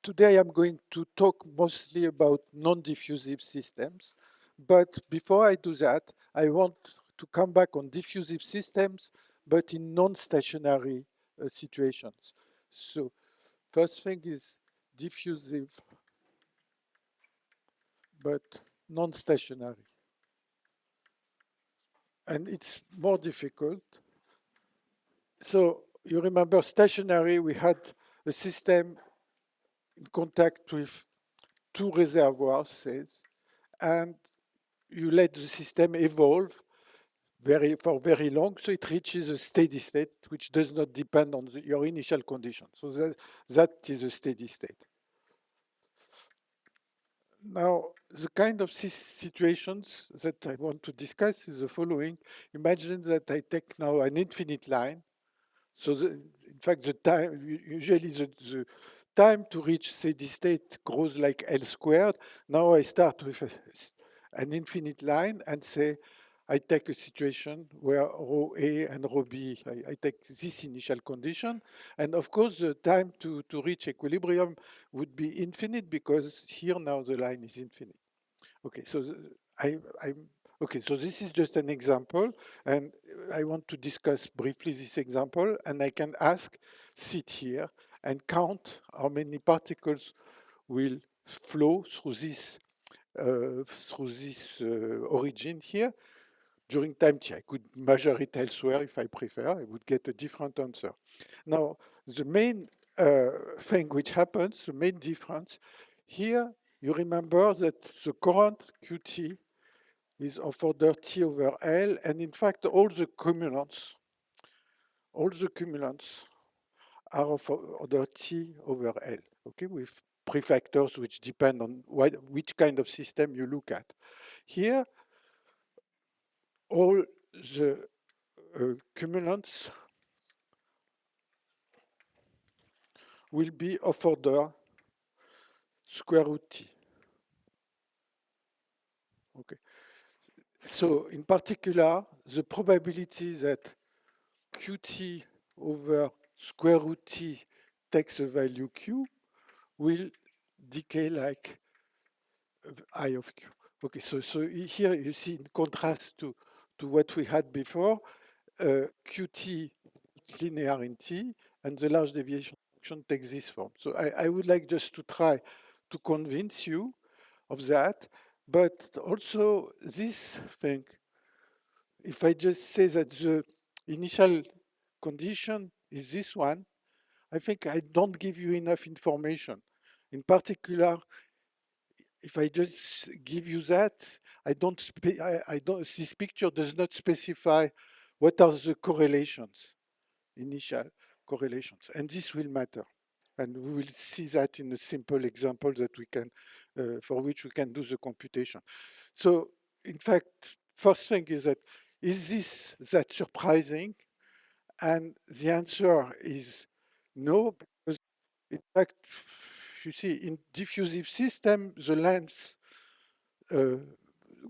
today I'm going to talk mostly about non-diffusive systems. But before I do that, I want to come back on diffusive systems, but in non-stationary situations. So first thing is diffusive, but non-stationary. And it's more difficult. So you remember stationary, we had a system in contact with two reservoirs, says, and you let the system evolve for very long, so it reaches a steady state, which does not depend on your initial conditions. So that is a steady state. Now, the kind of situations that I want to discuss is the following. Imagine that I take now an infinite line. So in fact, the time, usually the time to reach steady state grows like L squared. Now I start with an infinite line and say, I take a situation where rho A and rho B, I take this initial condition. And of course, the time to reach equilibrium would be infinite because here now the line is infinite. Okay, so okay, so this is just an example, and I want to discuss briefly this example, and I can ask, sit here and count how many particles will flow through this origin here during time t. I could measure it elsewhere if I prefer. I would get a different answer. Now, the main thing which happens, the main difference here, you remember that the current Qt is of order T over L, and in fact, all the cumulants are of order T over L, okay, with prefactors which depend on which kind of system you look at. Here, all the cumulants will be of order square root T. Okay. So in particular, the probability that Qt over square root T takes a value Q will decay like I of Q. Okay, so here you see in contrast to what we had before, Qt linear in T, and the large deviation function takes this form. So I would like just to try to convince you of that, but also this thing, if I just say that the initial condition is this one, I think I don't give you enough information. In particular, if I just give you that, I don't, this picture does not specify what are the correlations, initial correlations, and this will matter. And we will see that in a simple example that we can, for which we can do the computation. So in fact, first thing is this that surprising? And the answer is no, because in fact, you see, in diffusive system, the lengths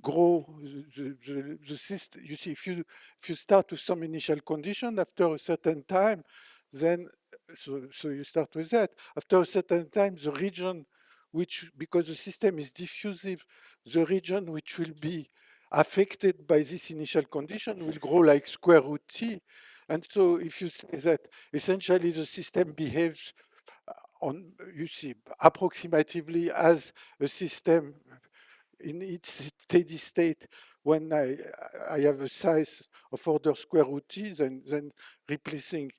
grow. The system, you see, if you start with some initial condition, after a certain time, then so you start with that. After a certain time, the region which, because the system is diffusive, the region which will be affected by this initial condition will grow like square root T. And so if you say that essentially the system behaves on, you see, approximatively as a system in its steady state when I have a size of order square root T, then replacing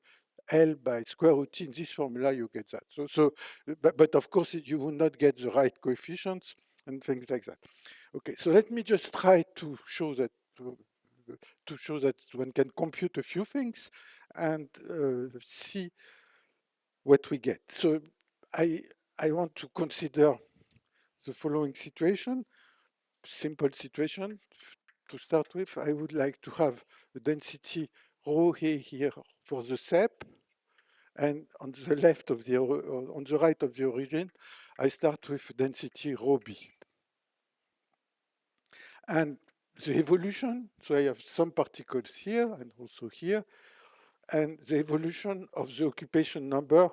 L by square root T in this formula, you get that. But of course, you will not get the right coefficients and things like that. Okay, so let me just try to show that one can compute a few things and see what we get. So I want to consider the following situation, simple situation to start with. I would like to have a density rho A here for the SEP, and on the left of the, on the right of the origin, I start with density rho B. And the evolution, so I have some particles here and also here, and the evolution of the occupation number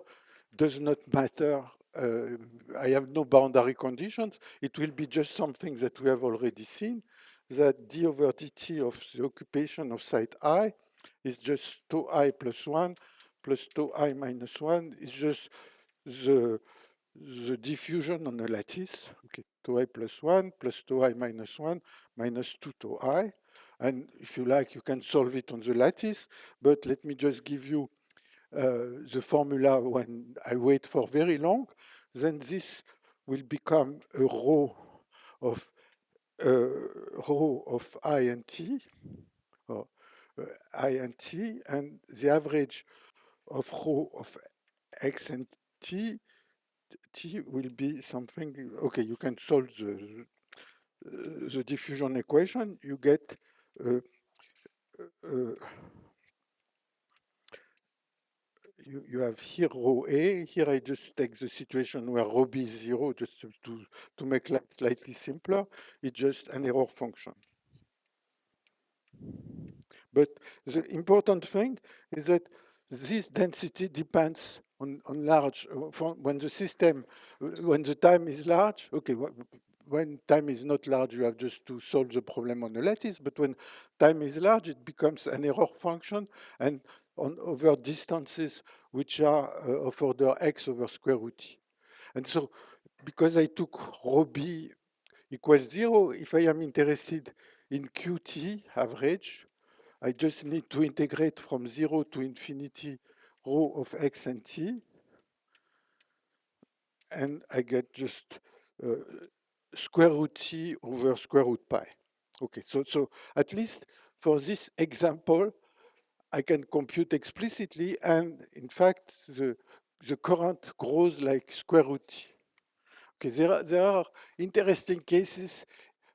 does not matter I have no boundary conditions. It will be just something that we have already seen, that d over dt of the occupation of site I is just tau I plus 1 plus tau I minus 1 is just the diffusion on a lattice, okay, tau I plus 1 plus tau I minus 1 minus 2 tau I. And if you like, you can solve it on the lattice, but let me just give you the formula when I wait for very long. Then this will become a row of I and T, or I and T, and the average of row of X and T will be something. Okay, you can solve the diffusion equation. You get uh, uh, you have here row A. Here I just take the situation where row B is 0, just to make life slightly simpler. It's just an error function. But the important thing is that this density depends on large, when the system, when the time is large, okay, when time is not large, you have just to solve the problem on a lattice, but when time is large, it becomes an error function, and over distances which are of order x over square root t. And so, because I took rho b equals 0, if I am interested in qt average, I just need to integrate from 0 to infinity rho of x and t, and I get just square root t over square root pi. Okay, so at least for this example, I can compute explicitly, and in fact, the current grows like square root t. Okay, there are interesting cases.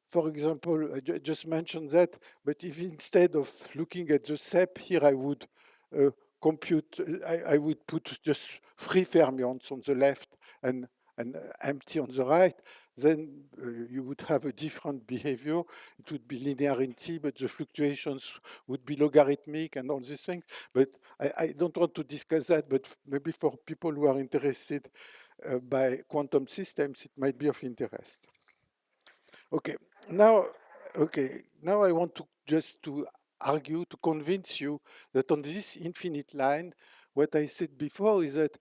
For example, I just mentioned that, but if instead of looking at the SEP here, I would compute, I would put just free fermions on the left and empty on the right, then you would have a different behavior. It would be linear in T, but the fluctuations would be logarithmic and all these things. But I don't want to discuss that, but maybe for people who are interested by quantum systems, it might be of interest. Okay, now, now I want to just to argue, to convince you that on this infinite line, what I said before is that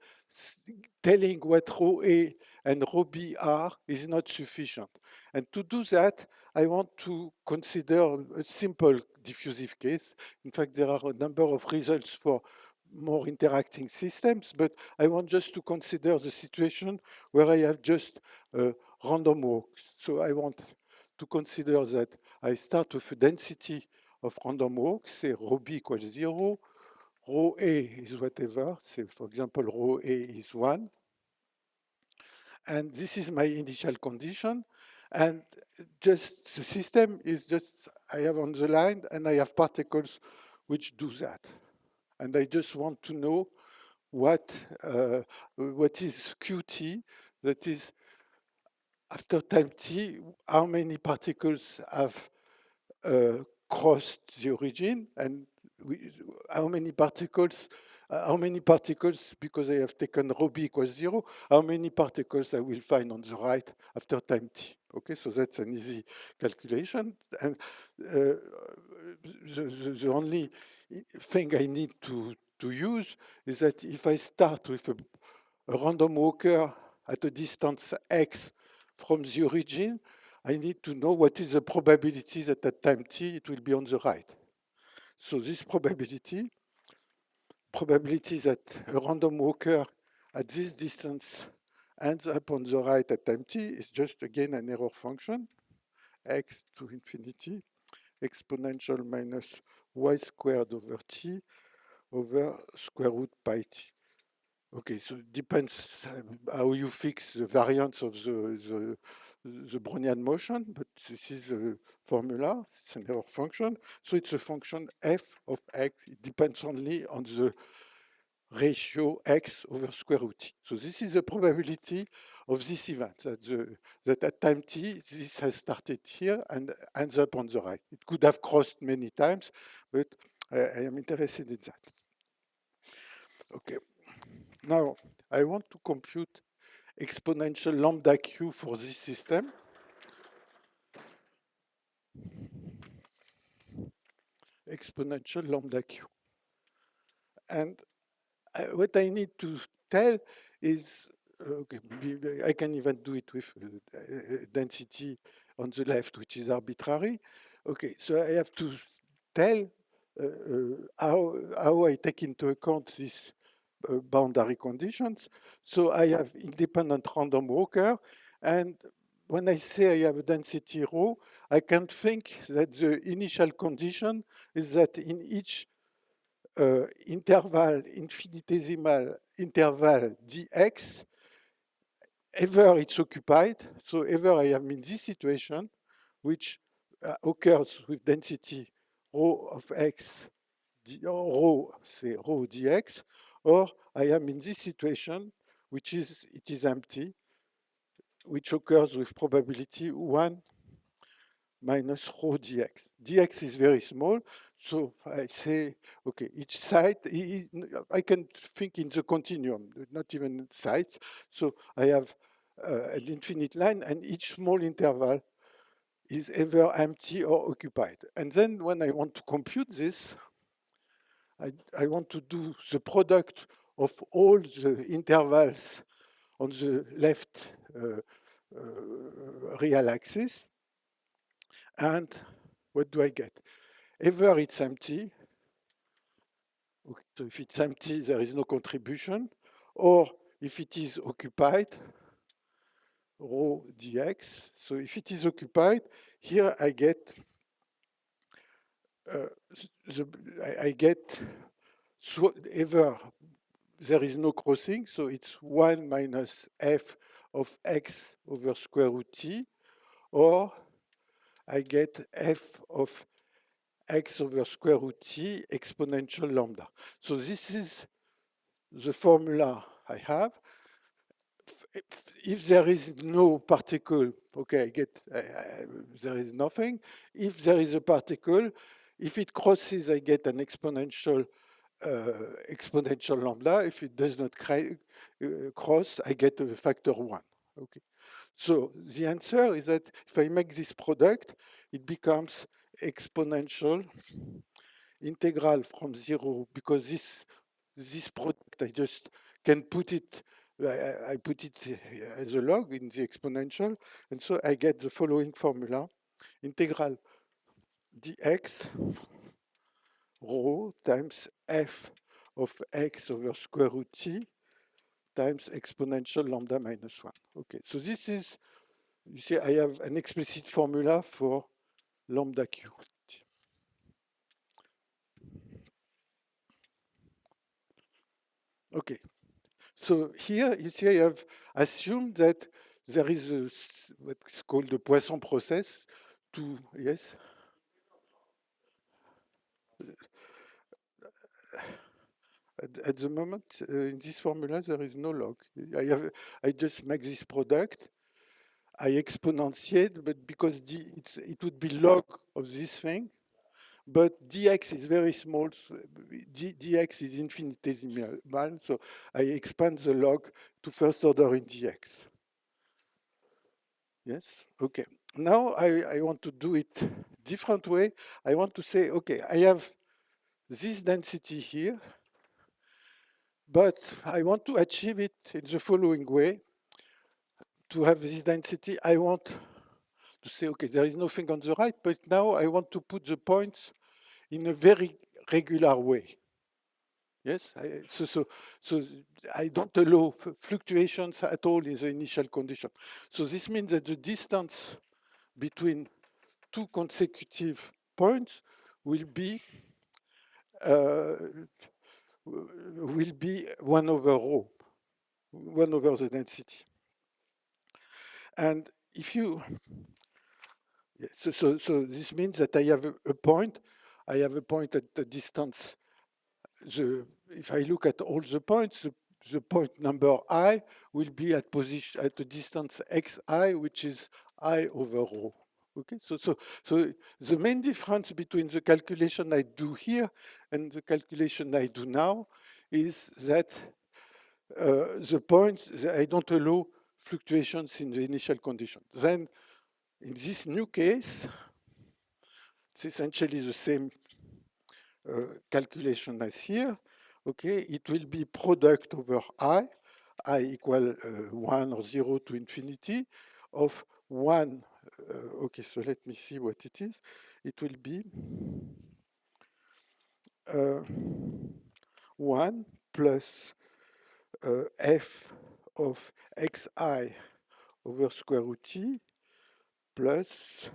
telling what rho A and rho B are is not sufficient. And to do that, I want to consider a simple diffusive case. In fact, there are a number of results for more interacting systems, but I want just to consider the situation where I have just random walks. So I want to consider that I start with a density of random walks, say rho b equals 0, rho a is whatever, say for example rho a is 1, and this is my initial condition, and just the system is just, I have on the line, and I have particles which do that. And I just want to know what is qt, that is, after time t, how many particles have crossed the origin, and how many particles, because I have taken rho b equals 0, how many particles I will find on the right after time t. Okay, so that's an easy calculation. And the only thing I need to use is that if I start with a random walker at a distance x from the origin, I need to know what is the probability that at time t it will be on the right. So this probability that a random walker at this distance ends up on the right at time t is just again an error function, x to infinity exponential minus y squared over t over square root pi t. Okay, so it depends how you fix the variance of the Brownian motion, but this is a formula, it's an error function. So it's a function f of x. It depends only on the ratio x over square root t. So this is the probability of this event, that at time t, this has started here and ends up on the right. It could have crossed many times, but I am interested in that. Okay. Now, I want to compute exponential lambda q for this system. Exponential lambda q. And what I need to tell is, okay, I can even do it with density on the left, which is arbitrary. Okay, so I have to tell how I take into account these boundary conditions. So I have independent random walker, and when I say I have a density rho, I can think that the initial condition is that in each interval, infinitesimal interval dx, ever it's occupied, so ever I am in this situation, which occurs with density rho of x, rho, say rho dx, or I am in this situation, which is, it is empty, which occurs with probability 1 minus rho dx. Dx is very small, so I say, okay, each side, I can think in the continuum, not even sides. So I have an infinite line, and each small interval is either empty or occupied. And then when I want to compute this, I want to do the product of all the intervals on the left real axis. And what do I get? Either it's empty, so if it's empty, there is no contribution, or if it is occupied, rho dx. So if it is occupied, here I get so either there is no crossing, so it's 1 minus f of x over square root t, or I get f of x over square root t exponential lambda. So this is the formula I have. If there is no particle, okay, I get, there is nothing. If there is a particle, if it crosses, I get an exponential lambda. If it does not cross, I get a factor 1. Okay. So the answer is that if I make this product, it becomes exponential integral from 0, because this product, I just can put it, I put it as a log in the exponential, and so I get the following formula: integral dx rho times f of x over square root t times exponential lambda minus 1. Okay, so this is, you see, I have an explicit formula for lambda q. Okay, so here you see I have assumed that there is what's called the Poisson process to, yes? At the moment, in this formula, there is no log. I just make this product. I exponentiate, but because it would be log of this thing, but dx is very small, so dx is infinitesimal, so I expand the log to first order in dx. Yes, okay. Now I want to do it different way. I want to say, okay, I have this density here, but I want to achieve it in the following way. To have this density, I want to say, okay, there is nothing on the right, but now I want to put the points in a very regular way. Yes, so I don't allow fluctuations at all in the initial condition. So this means that the distance between two consecutive points will be 1 over rho, 1 over the density. And if you, so this means that I have a point. I have a point at the distance. If I look at all the points, the point number I will be at position at the distance xi, which is I over rho. Okay, so the main difference between the calculation I do here and the calculation I do now is that the points, I don't allow fluctuations in the initial condition. Then, in this new case, it's essentially the same calculation as here. Okay, it will be product over I equal 1 or 0 to infinity of 1. Okay, so let me see what it is. It will be 1 plus f of xi over square root t plus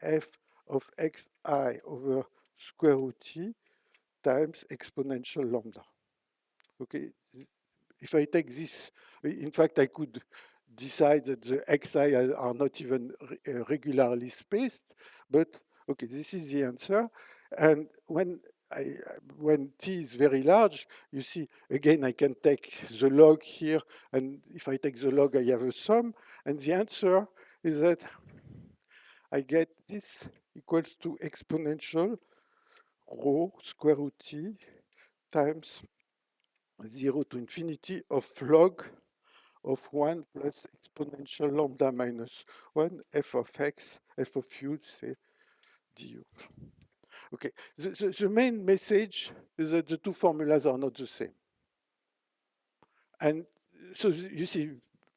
f of xi over square root t times exponential lambda. Okay, if I take this, in fact, I could decide that the xi are not even regularly spaced, but okay, this is the answer. And when t is very large, you see, again, I can take the log here, and if I take the log, I have a sum, and the answer is that I get this equals to exponential rho square root t times 0 to infinity of log of 1 plus exponential lambda minus 1 f of x, f of u, say, du. Okay, the main message is that the two formulas are not the same. And so you see,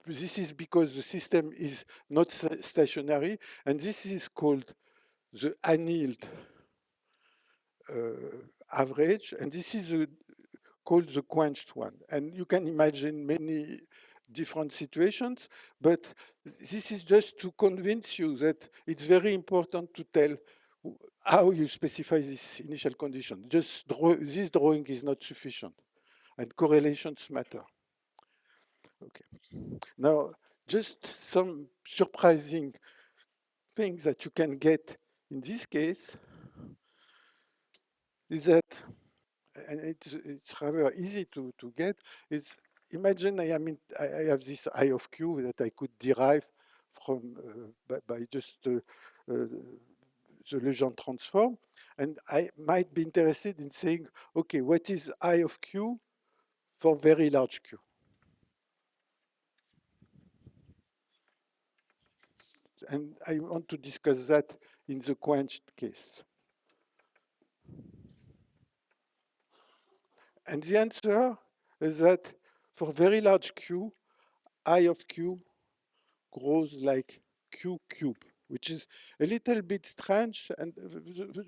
this is because the system is not stationary, and this is called the annealed average, and this is called the quenched one. And you can imagine many different situations, but this is just to convince you that it's very important to tell how you specify this initial condition. Just this drawing is not sufficient, and correlations matter. Okay. Now, just some surprising things that you can get in this case is that, and it's rather easy to get, is imagine I have this I of q that I could derive from by just the Legendre transform, and I might be interested in saying, okay, what is I of q for very large q? And I want to discuss that in the quenched case. And the answer is that for very large q, I of q grows like q cube, which is a little bit strange. And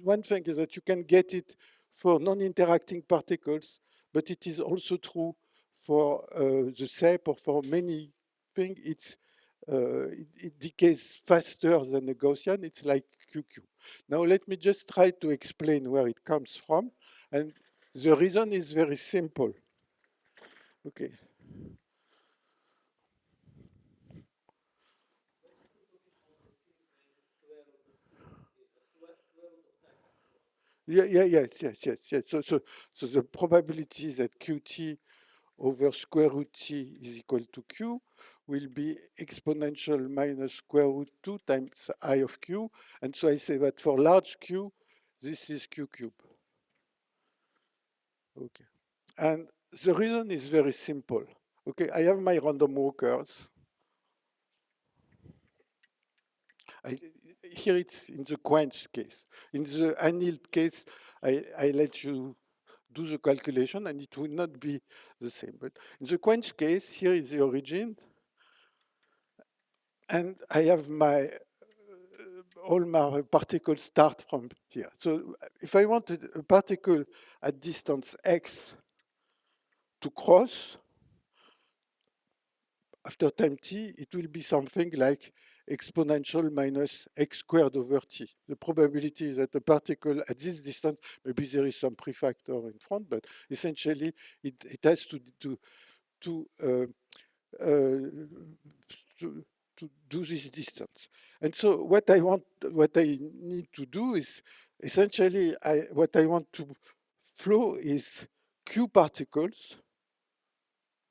one thing is that you can get it for non-interacting particles, but it is also true for the SEP or for many things. It decays faster than the Gaussian. It's like QQ. Now let me just try to explain where it comes from. And the reason is very simple. Okay. Yes. So the probability that qt over square root t is equal to q will be exponential minus square root 2 times I of q. And so I say that for large q, this is q cube. Okay. And the reason is very simple. Okay, I have my random walkers. Here it's in the quenched case. In the annealed case, I let you do the calculation and it will not be the same. But in the quenched case, here is the origin. And I have my all my particles start from here. So if I want a particle at distance x to cross, after time t, it will be something like exponential minus x squared over t. The probability is that a particle at this distance, maybe there is some prefactor in front, but essentially it has to do this distance. And so what I need to do is essentially what I want to flow is q particles,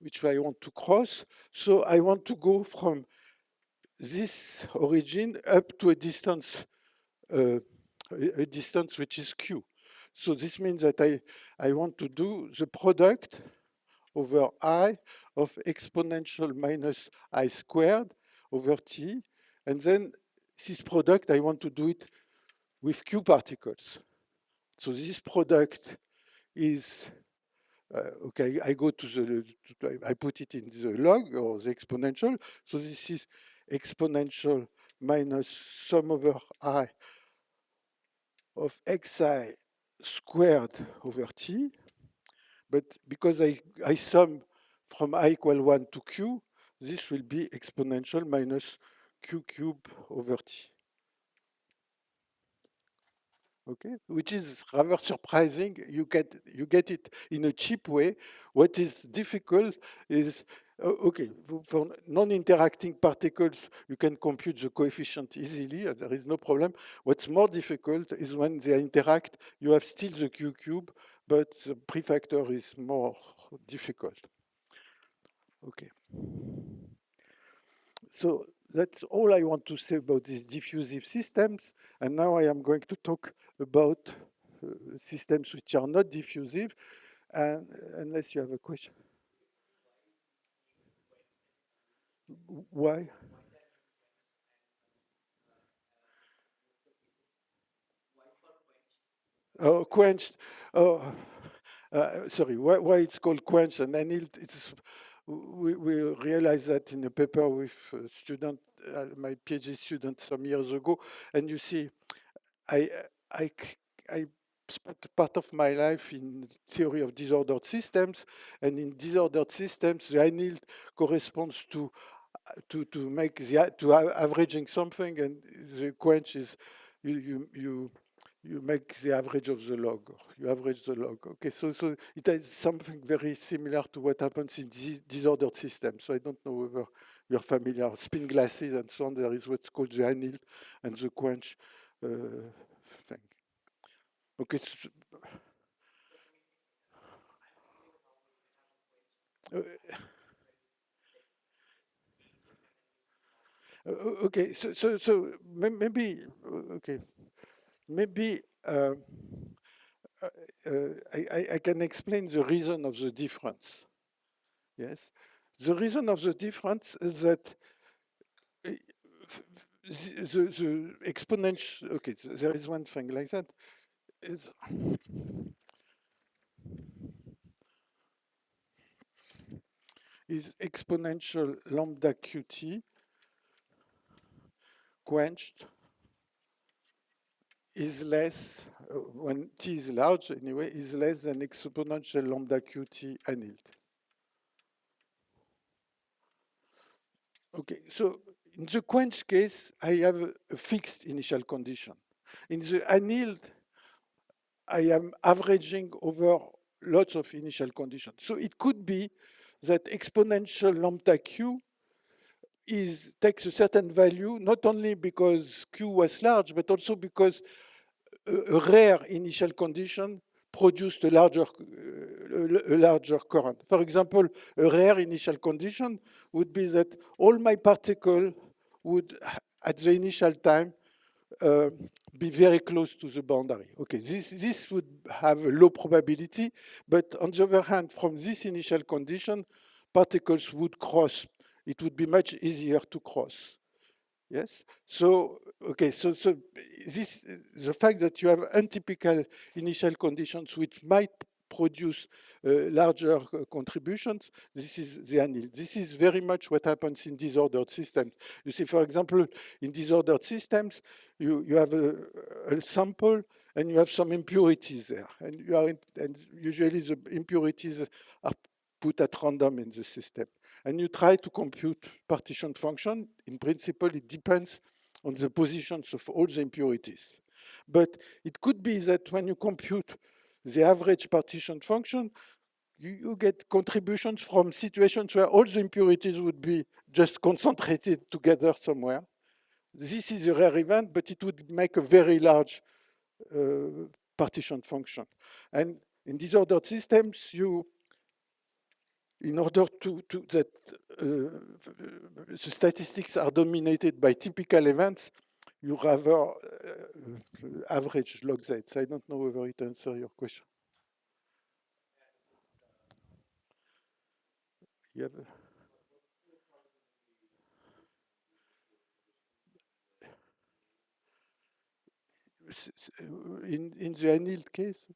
which I want to cross. So I want to go from this origin up to a distance which is q. So this means that I want to do the product over I of exponential minus I squared over t. And then this product, I want to do it with q particles. So this product is, okay, I go to the, I put it in the log or the exponential. So this is exponential minus sum over I of xi squared over t. But because I sum from I equal 1 to q, this will be exponential minus q cube over t. Okay, which is rather surprising. You get it in a cheap way. What is difficult is okay, for non-interacting particles, you can compute the coefficient easily. There is no problem. What's more difficult is when they interact, you have still the q cube, but the prefactor is more difficult. Okay. So that's all I want to say about these diffusive systems. And now I am going to talk about systems which are not diffusive, and unless you have a question. Why? Oh, quenched. Oh, sorry. Why it's called quenched and annealed? It's we realized that in a paper with a student, my PhD student, some years ago. And you see, I I I spent part of my life in theory of disordered systems, and in disordered systems, the annealed corresponds to make the to averaging something, and the quench is you make the average of the log. You average the log. Okay, so it is something very similar to what happens in disordered systems. So I don't know whether you're familiar. Spin glasses and so on. There is what's called the annealed and the quench thing. Okay. Uh, okay. So maybe okay. Maybe I can explain the reason of the difference. Yes, the reason of the difference is that the exponential. Okay, there is one thing like that. Is exponential lambda qt quenched is less, when t is large anyway, is less than exponential lambda qt annealed. Okay, so in the quench case, I have a fixed initial condition. In the annealed, I am averaging over lots of initial conditions. So it could be that exponential lambda q takes a certain value, not only because q was large, but also because a rare initial condition produced a larger current. For example, a rare initial condition would be that all my particles would, at the initial time, be very close to the boundary. Okay, this would have a low probability, but on the other hand, from this initial condition, particles would cross. It would be much easier to cross. Yes. So okay. So this the fact that you have untypical initial conditions which might produce larger contributions. This is the annealed. This is very much what happens in disordered systems. You see, for example, in disordered systems, you have a sample and you have some impurities there, and and usually the impurities are put at random in the system. And you try to compute partition function. In principle, it depends on the positions of all the impurities. But it could be that when you compute the average partition function, you get contributions from situations where all the impurities would be just concentrated together somewhere. This is a rare event, but it would make a very large partition function. And in disordered systems, in order to that the statistics are dominated by typical events, you rather average log z. I don't know whether it answers your question. You have in the annealed case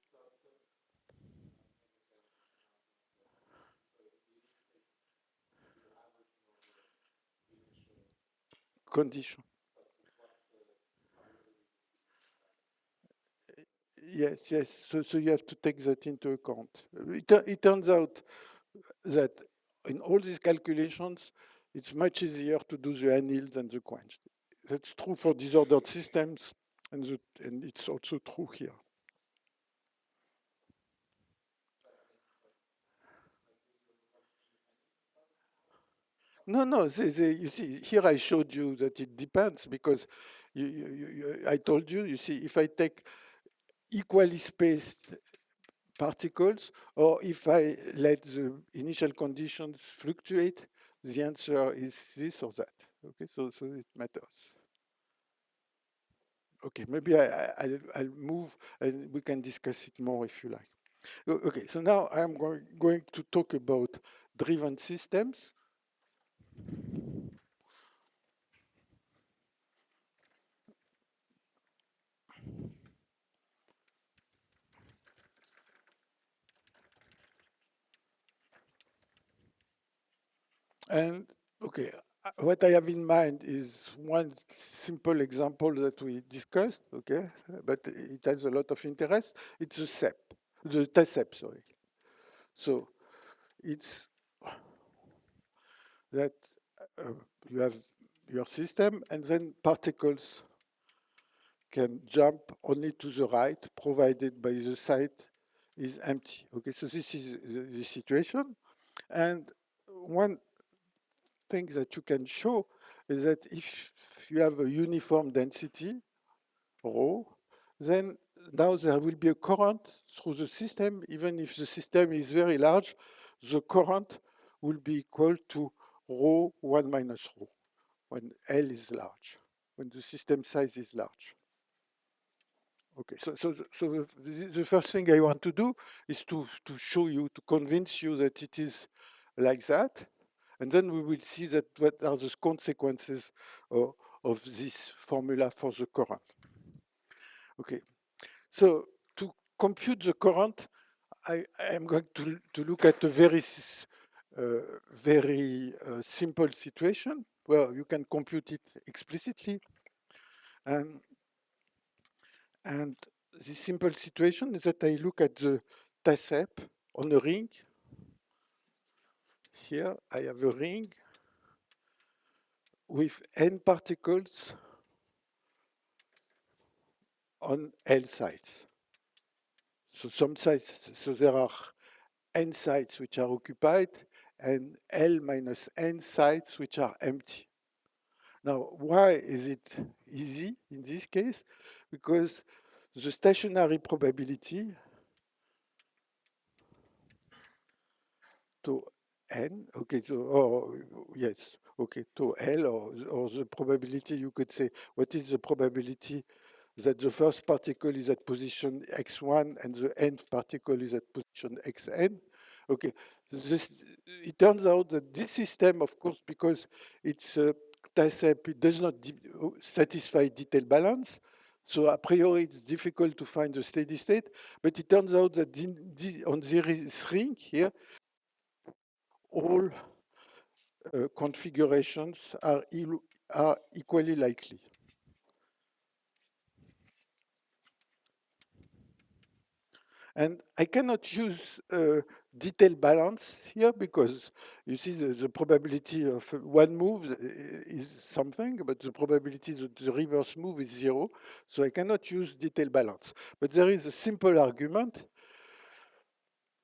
condition. Yes, yes. So you have to take that into account. It turns out that in all these calculations, it's much easier to do the annealed than the quenched. That's true for disordered systems, and it's also true here. No, no. You see, here I showed you that it depends because I told you. You see, if I take equally spaced particles, or if I let the initial conditions fluctuate, the answer is this or that. Okay, so it matters. Okay, maybe I'll move and we can discuss it more if you like. Okay, so now I'm going to talk about driven systems. And okay, what I have in mind is one simple example that we discussed, okay, but it has a lot of interest. It's the SEP, the TSEP, sorry. So it's that uh, you have your system and then particles can jump only to the right, provided by the site is empty. Okay, so this is the situation. And one thing that you can show is that if you have a uniform density, rho, then now there will be a current through the system. Even if the system is very large, the current will be equal to rho 1 minus rho when L is large, when the system size is large. Okay, so the first thing I want to do is to show you, to convince you that it is like that. And then we will see that what are the consequences of this formula for the current. Okay, so to compute the current, I am going to look at a very simple situation where you can compute it explicitly. And, and this simple situation is that I look at the TASEP on a ring. Here I have a ring with n particles on L sides. So some sites, so there are n sites which are occupied and L minus n sites which are empty. Now, why is it easy in this case? Because the stationary probability to n, okay, so, yes, okay, to L, or the probability, you could say, what is the probability that the first particle is at position x1 and the nth particle is at position xn? Okay, it turns out that this system, of course, because it's a TASEP, it does not satisfy detail balance. So a priori, it's difficult to find the steady state. But it turns out that on this ring here, all configurations are equally likely. And I cannot use detail balance here because you see the probability of one move is something, but the probability that the reverse move is 0. So I cannot use detail balance. But there is a simple argument,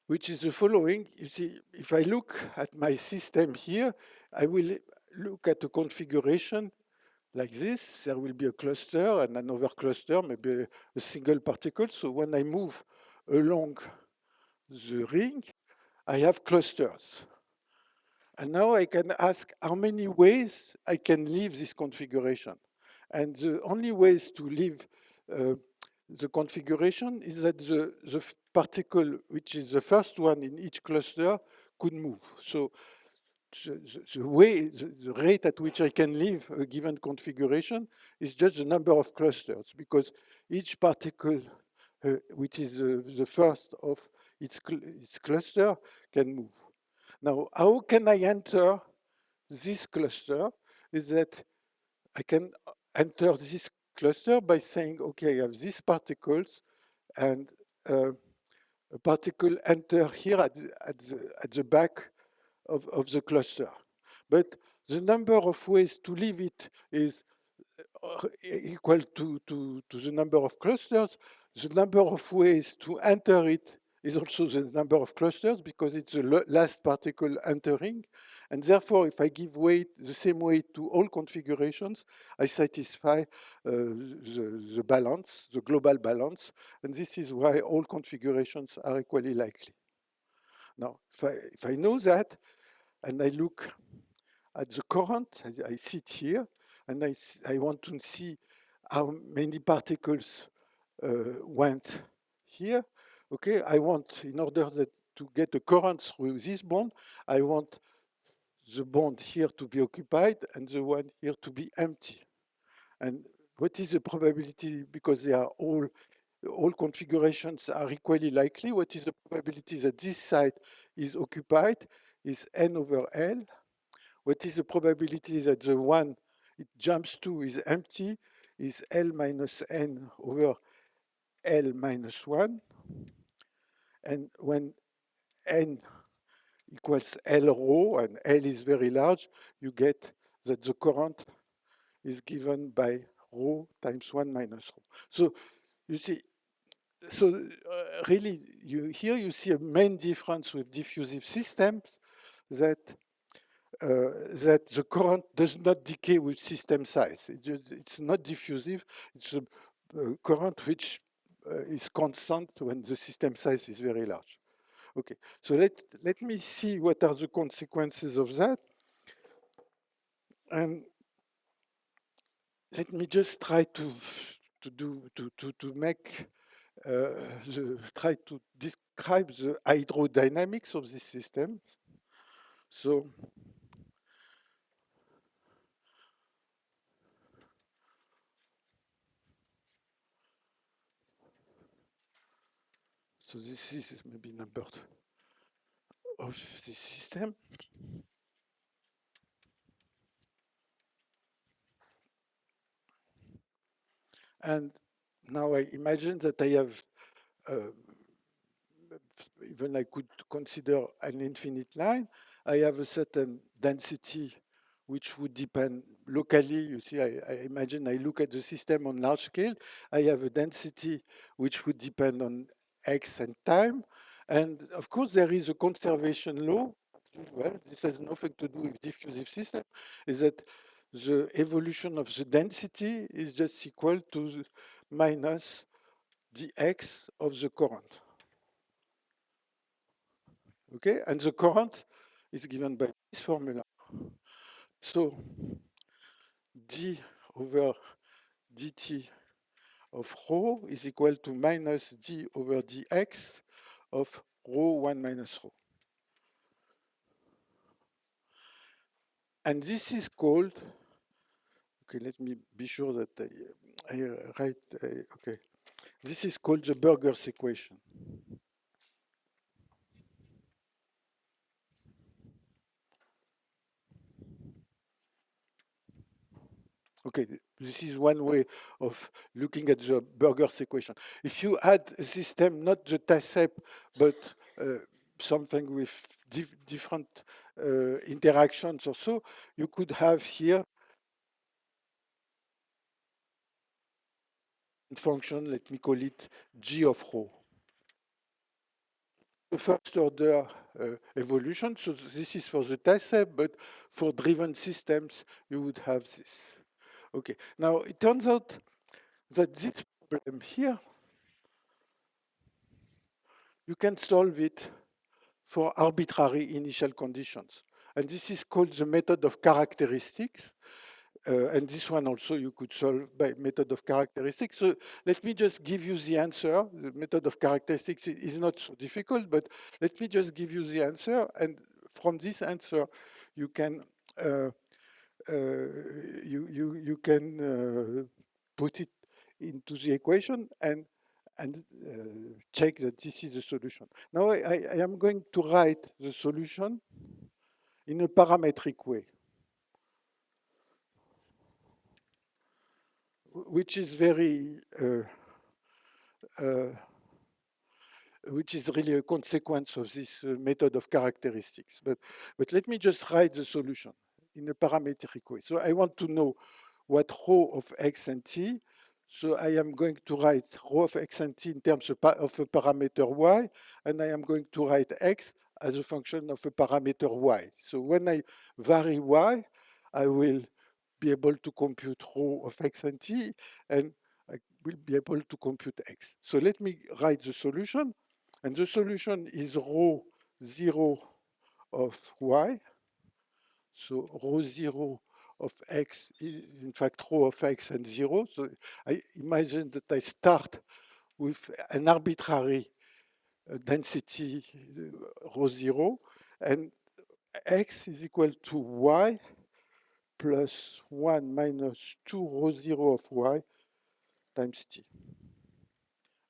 which is the following. You see, if I look at my system here, I will look at a configuration like this. There will be a cluster and another cluster, maybe a single particle. So when I move along the ring, I have clusters. And now I can ask how many ways I can leave this configuration. And the only ways to leave the configuration is that the particle, which is the first one in each cluster, could move. So the rate at which I can leave a given configuration is just the number of clusters, because each particle, which is the first of its cluster, can move. Now, how can I enter this cluster? Is that I can enter this cluster by saying, okay, I have these particles, and a particle enter here at the back of the cluster. But the number of ways to leave it is equal to the number of clusters. The number of ways to enter it is also the number of clusters, because it's the last particle entering. And therefore, if I give weight, the same weight to all configurations, I satisfy the balance, the global balance. And this is why all configurations are equally likely. Now, if I know that, and I look at the current, I sit here, and I want to see how many particles went here. Okay, I want, in order to get a current through this bond, I want the bond here to be occupied and the one here to be empty. And what is the probability, because they are all configurations are equally likely, what is the probability that this side is occupied is n over L. What is the probability that the one it jumps to is empty is L minus n over L minus 1. And when n equals L rho, and L is very large, you get that the current is given by rho times 1 minus rho. So you see, so really, here you see a main difference with diffusive systems, that that the current does not decay with system size. It's not diffusive. It's a current which is constant when the system size is very large. Okay, so let me see what are the consequences of that. And let me just try to make try to describe the hydrodynamics of this system. So this is maybe numbered of this system. And now I imagine that I have, even I could consider an infinite line. I have a certain density which would depend locally. You see, I imagine I look at the system on large scale. I have a density which would depend on x and time. And of course, there is a conservation law. Well, this has nothing to do with diffusive system, is that the evolution of the density is just equal to minus dx of the current. Okay, and the current is given by this formula. So d over dt of rho is equal to minus d over dx of rho 1 minus rho. And this is called, okay, let me be sure that I write, okay. This is called the Burger's equation. Okay, this is one way of looking at the Burger's equation. If you add a system, not the TASEP, but something with different interactions or so, you could have here a function, let me call it g of rho. The first order evolution, so this is for the TASEP, but for driven systems, you would have this. Okay, now it turns out that this problem here, you can solve it for arbitrary initial conditions. And this is called the method of characteristics. And this one also you could solve by method of characteristics. So let me just give you the answer. The method of characteristics is not so difficult, but let me just give you the answer. And from this answer, you can uh, you can put it into the equation and check that this is the solution. Now I am going to write the solution in a parametric way, which is very uh, which is really a consequence of this method of characteristics. But let me just write the solution in a parametric way. So I want to know what rho of x and t. So I am going to write rho of x and t in terms of a parameter y, and I am going to write x as a function of a parameter y. So when I vary y, I will be able to compute rho of x and t, and I will be able to compute x. So let me write the solution, and the solution is rho 0 of y. So rho 0 of x is in fact rho of x and 0. So I imagine that I start with an arbitrary density rho 0, and x is equal to y plus 1 minus 2 rho 0 of y times t.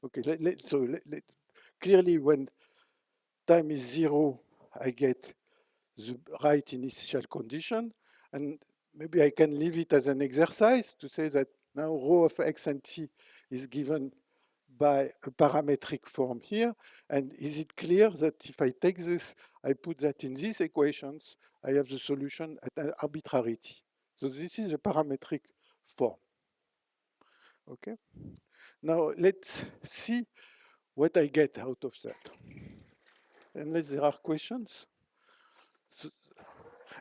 Okay, clearly when time is 0, I get the right initial condition, and maybe I can leave it as an exercise to say that now rho of x and t is given by a parametric form here, and is it clear that if I take this, I put that in these equations, I have the solution at an arbitrary t. So this is a parametric form. Okay. Now let's see what I get out of that. Unless there are questions. So,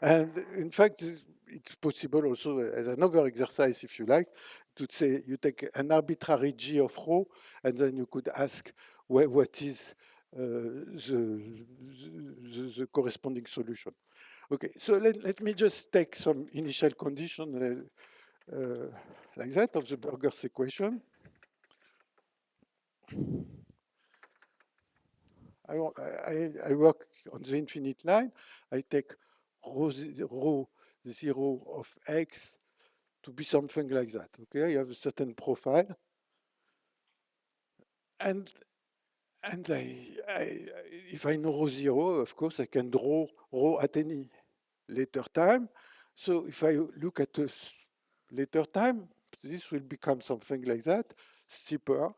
and in fact, it's possible also as another exercise, if you like, to say you take an arbitrary g of rho, and then you could ask what is the corresponding solution. Okay, so let me just take some initial condition like that of the Burger's equation. I work on the infinite line. I take rho 0 of x to be something like that. Okay, I have a certain profile, and if I know rho 0, of course, I can draw rho at any later time. So if I look at a later time, this will become something like that, steeper.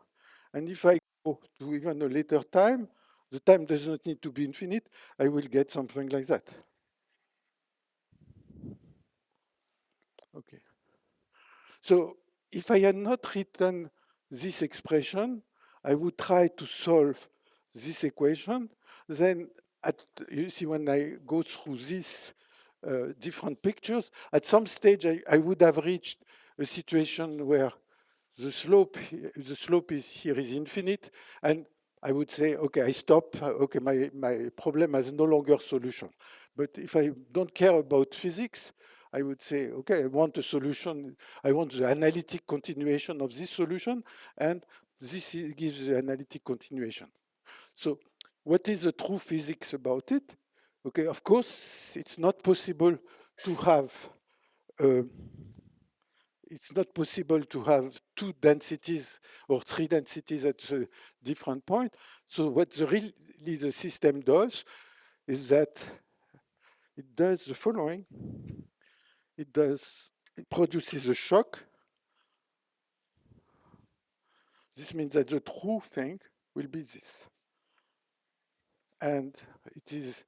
And if I go to even a later time, the time does not need to be infinite, I will get something like that. Okay. So if I had not written this expression, I would try to solve this equation. Then, you see, when I go through these different pictures, at some stage I would have reached a situation where the slope is here is infinite, and I would say, okay, I stop. Okay, my problem has no longer solution. But if I don't care about physics, I would say, okay, I want a solution. I want the analytic continuation of this solution, and this gives the analytic continuation. So what is the true physics about it? Okay, of course, it's not possible to have it's not possible to have two densities or three densities at a different point. So what really the system does is that it does the following. It produces a shock. This means that the true thing will be this. And it is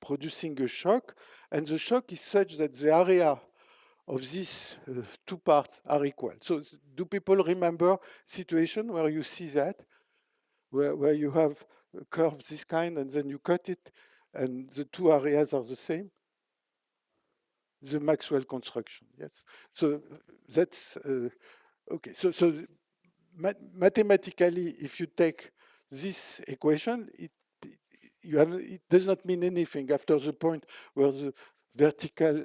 producing a shock. And the shock is such that the area of these two parts are equal. So do people remember situation where you see that? Where you have a curve this kind and then you cut it and the two areas are the same? The Maxwell construction, yes. So that's, okay. So mathematically, if you take this equation, it does not mean anything after the point where the vertical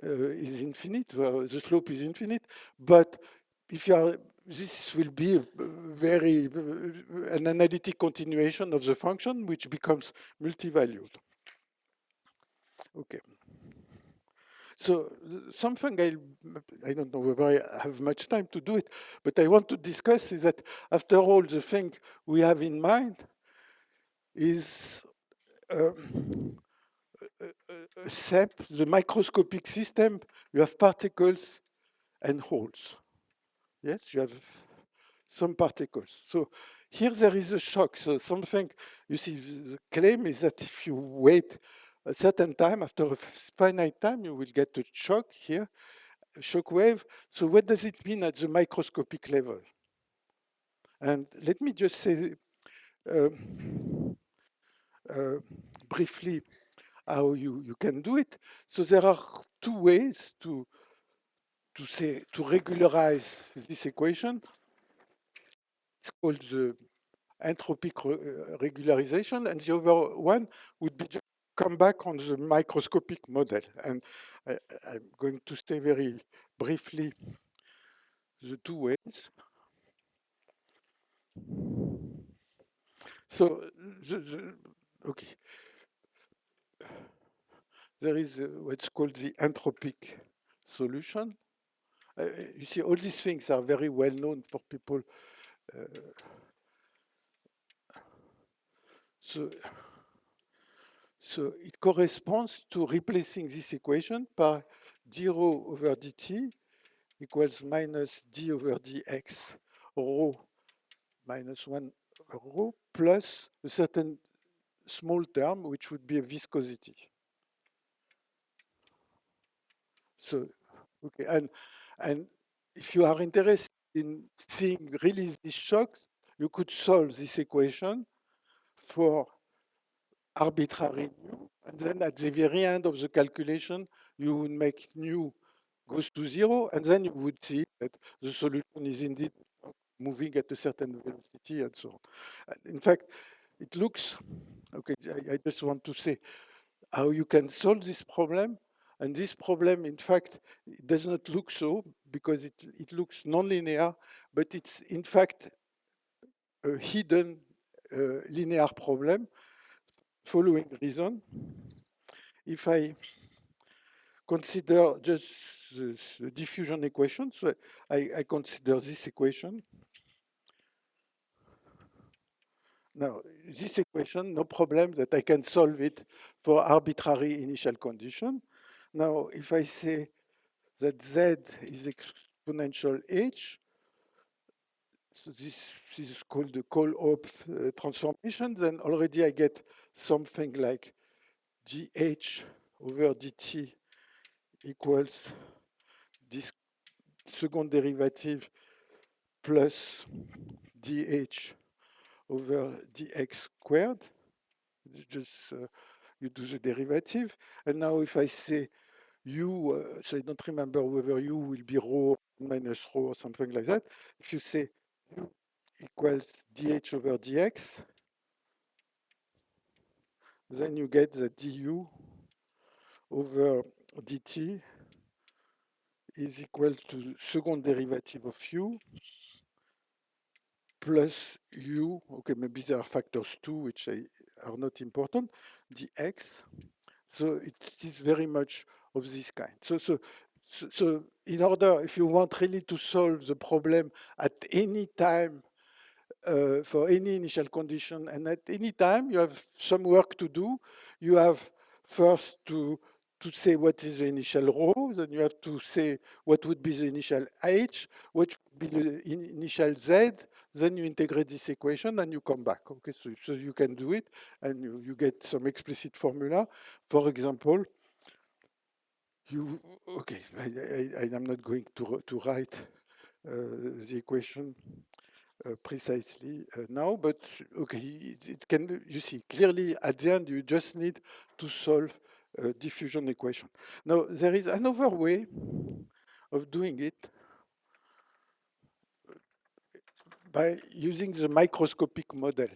is infinite, where the slope is infinite. But if you are, this will be an analytic continuation of the function, which becomes multi-valued. Okay. So something I don't know whether I have much time to do it, but I want to discuss is that after all, the thing we have in mind is a SEP, the microscopic system. You have particles and holes. Yes, you have some particles. So here there is a shock. So something, you see, the claim is that if you wait a certain time, after a finite time, you will get a shock here, a shock wave. So what does it mean at the microscopic level? And let me just say uh, briefly how you can do it. So there are two ways to regularize this equation. It's called the entropic regularization, and the other one would be just come back on the microscopic model. And I'm going to stay very briefly the two ways. So, okay, there is what's called the entropic solution. You see, all these things are very well known for people. Uh, so, so it corresponds to replacing this equation by 0 over dt equals minus d over dx rho minus 1 rho plus a certain small term, which would be a viscosity. So, okay, and if you are interested in seeing really these shocks, you could solve this equation for arbitrary nu, and then at the very end of the calculation, you would make nu goes to 0, and then you would see that the solution is indeed moving at a certain velocity and so on. In fact, it looks, okay, I just want to say how you can solve this problem. And this problem, in fact, it does not look so because it looks nonlinear, but it's in fact a hidden linear problem. Following reason, if I consider just the diffusion equation, so I consider this equation. Now, this equation, no problem that I can solve it for arbitrary initial condition. Now, if I say that z is exponential h, so this is called the Kohl-Hopf transformation, then already I get something like dh over dt equals this second derivative plus dh over dx squared. Just you do the derivative. And now if I say u, so I don't remember whether u will be rho minus rho or something like that. If you say u equals dh over dx, then you get that du over dt is equal to second derivative of u plus u, okay, maybe there are factors too, which are not important, dx. So it is very much of this kind. So in order, if you want really to solve the problem at any time for any initial condition, and at any time you have some work to do, you have first to say what is the initial rho, then you have to say what would be the initial h, what would be the initial z, then you integrate this equation and you come back. Okay, so you can do it and you get some explicit formula. For example, okay, I am not going to write the equation precisely now, but okay, it can, you see, clearly at the end you just need to solve a diffusion equation. Now, there is another way of doing it by using the microscopic model.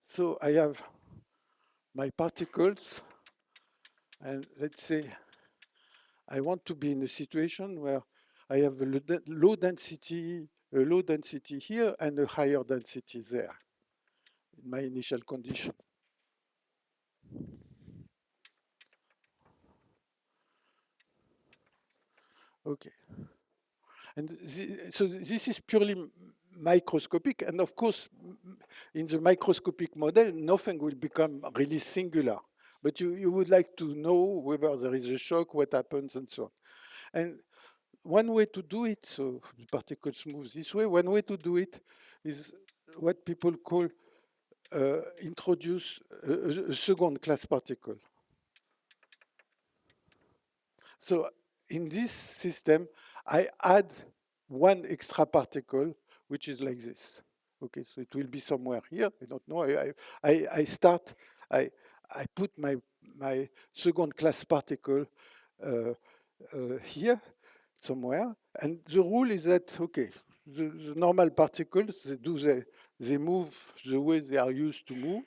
So I have my particles, and let's say I want to be in a situation where I have a low density here and a higher density there in my initial condition. Okay. And so this is purely microscopic, and of course, in the microscopic model, nothing will become really singular. But you would like to know whether there is a shock, what happens, and so on. And one way to do it, so the particles move this way, one way to do it is what people call introduce a second class particle. So in this system, I add one extra particle, which is like this. Okay, so it will be somewhere here. I don't know. I start. I put my second class particle uh, here somewhere, and the rule is that okay, the normal particles they move the way they are used to move.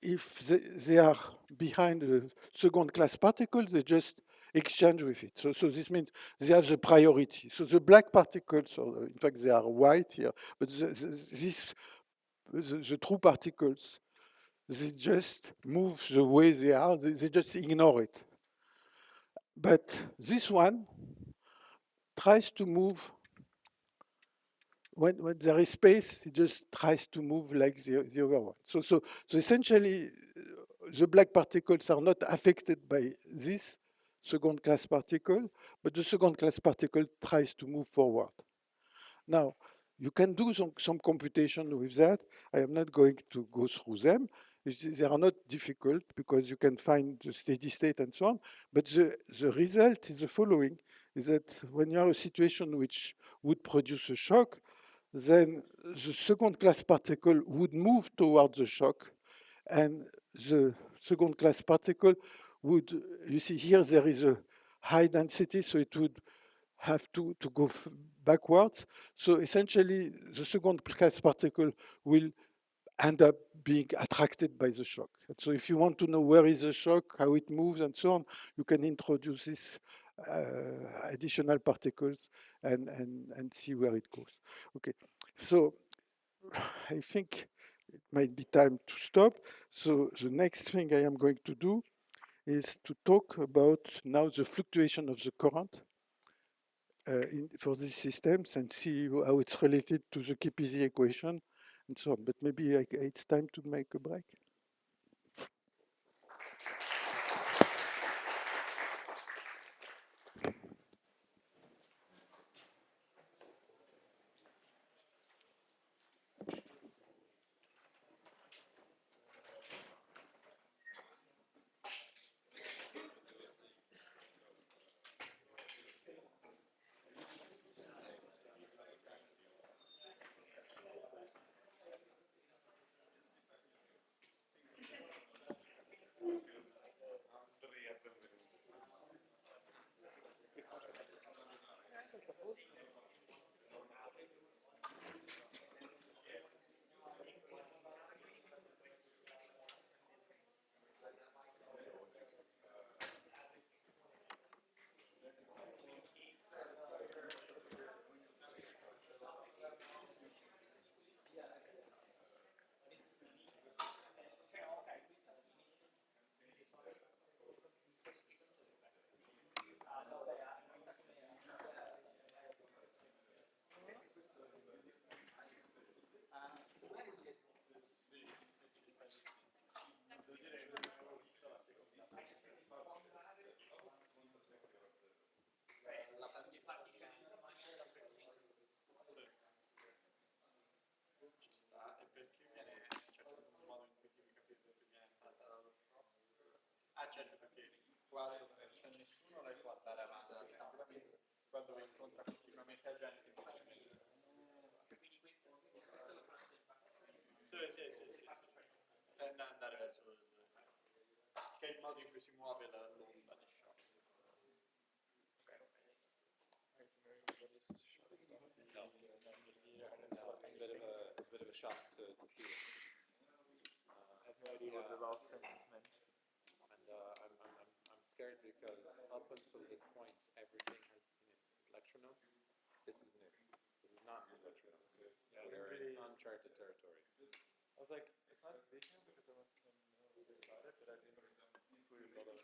If they are behind a second class particle, they just exchange with it. So this means they have the priority. So the black particles, or in fact they are white here, but the true particles, they just move the way they are, they just ignore it. But this one tries to move, when there is space, it just tries to move like the other one. So essentially, the black particles are not affected by this second class particle, but the second class particle tries to move forward. Now, you can do some computation with that. I am not going to go through them. They are not difficult because you can find the steady state and so on. But the result is the following, is that when you have a situation which would produce a shock, then the second class particle would move towards the shock, and the second class particle would, you see here there is a high density, so it would have to go backwards. So essentially, the second class particle will end up being attracted by the shock. And so if you want to know where is the shock, how it moves, and so on, you can introduce this additional particles and see where it goes. Okay, so I think it might be time to stop. So the next thing I am going to do is to talk about now the fluctuation of the current for these systems and see how it's related to the KPZ equation and so on. But maybe it's time to make a break. It's a bit of a shock to see it. I have no idea what the last sentence meant. And I'm scared because up until this point, everything has been in lecture notes. This is new. This is not new lecture notes. We're in uncharted territory. I was like, it's not speaking because I want to know about it, but I didn't put a lot of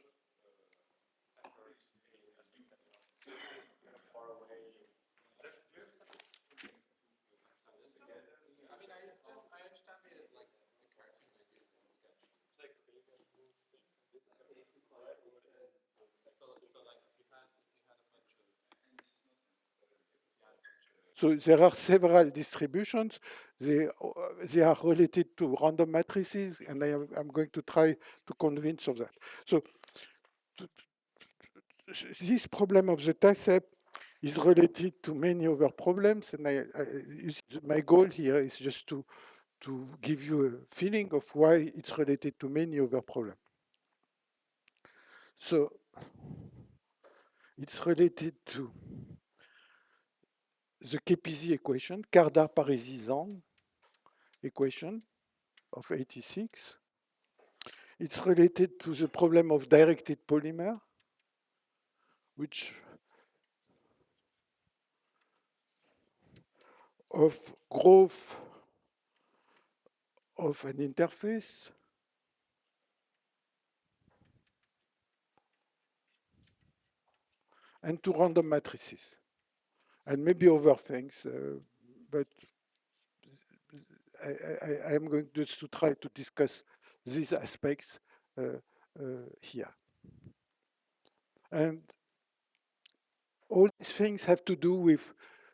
So there are several distributions. They are related to random matrices, and I'm going to try to convince of that. So this problem of the test set is related to many other problems, and my goal here is just to give you a feeling of why it's related to many other problems. So it's related to the KPZ equation, Kardar-Parisi-Zhang equation of 86. It's related to the problem of directed polymer, which of growth of an interface and to random matrices, and maybe other things, but I am going just to try to discuss these aspects here. And all these things have to do with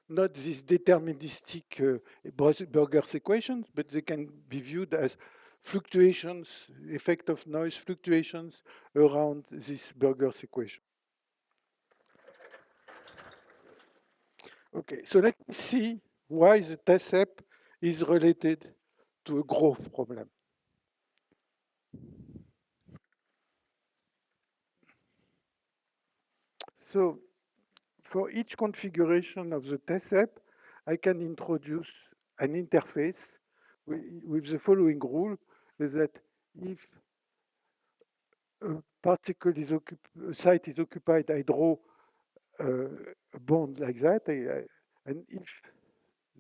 not these deterministic Burger's equations, but they can be viewed as fluctuations, effect of noise fluctuations around this Burger's equation. Okay, so let's see why the test set is related to a growth problem. So for each configuration of the test set, I can introduce an interface with the following rule, is that if a particle is a site is occupied, I draw a bond like that, and if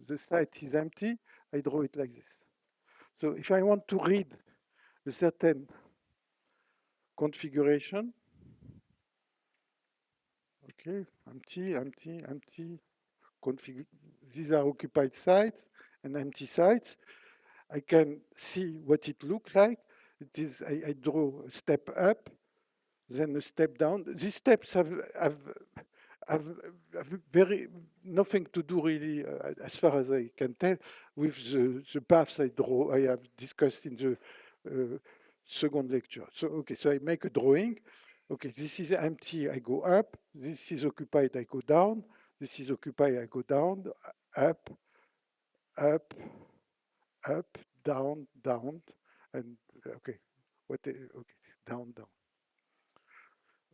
the site is empty, I draw it like this. So if I want to read a certain configuration, okay, empty, empty, empty, these are occupied sites and empty sites. I can see what it looks like. It is, I draw a step up, then a step down. These steps have very nothing to do really, as far as I can tell, with the paths I have discussed in the second lecture. So, okay, so I make a drawing. Okay, this is empty, I go up. This is occupied, I go down. This is occupied, I go down, up, up, up, down, down, and okay, okay, down, down.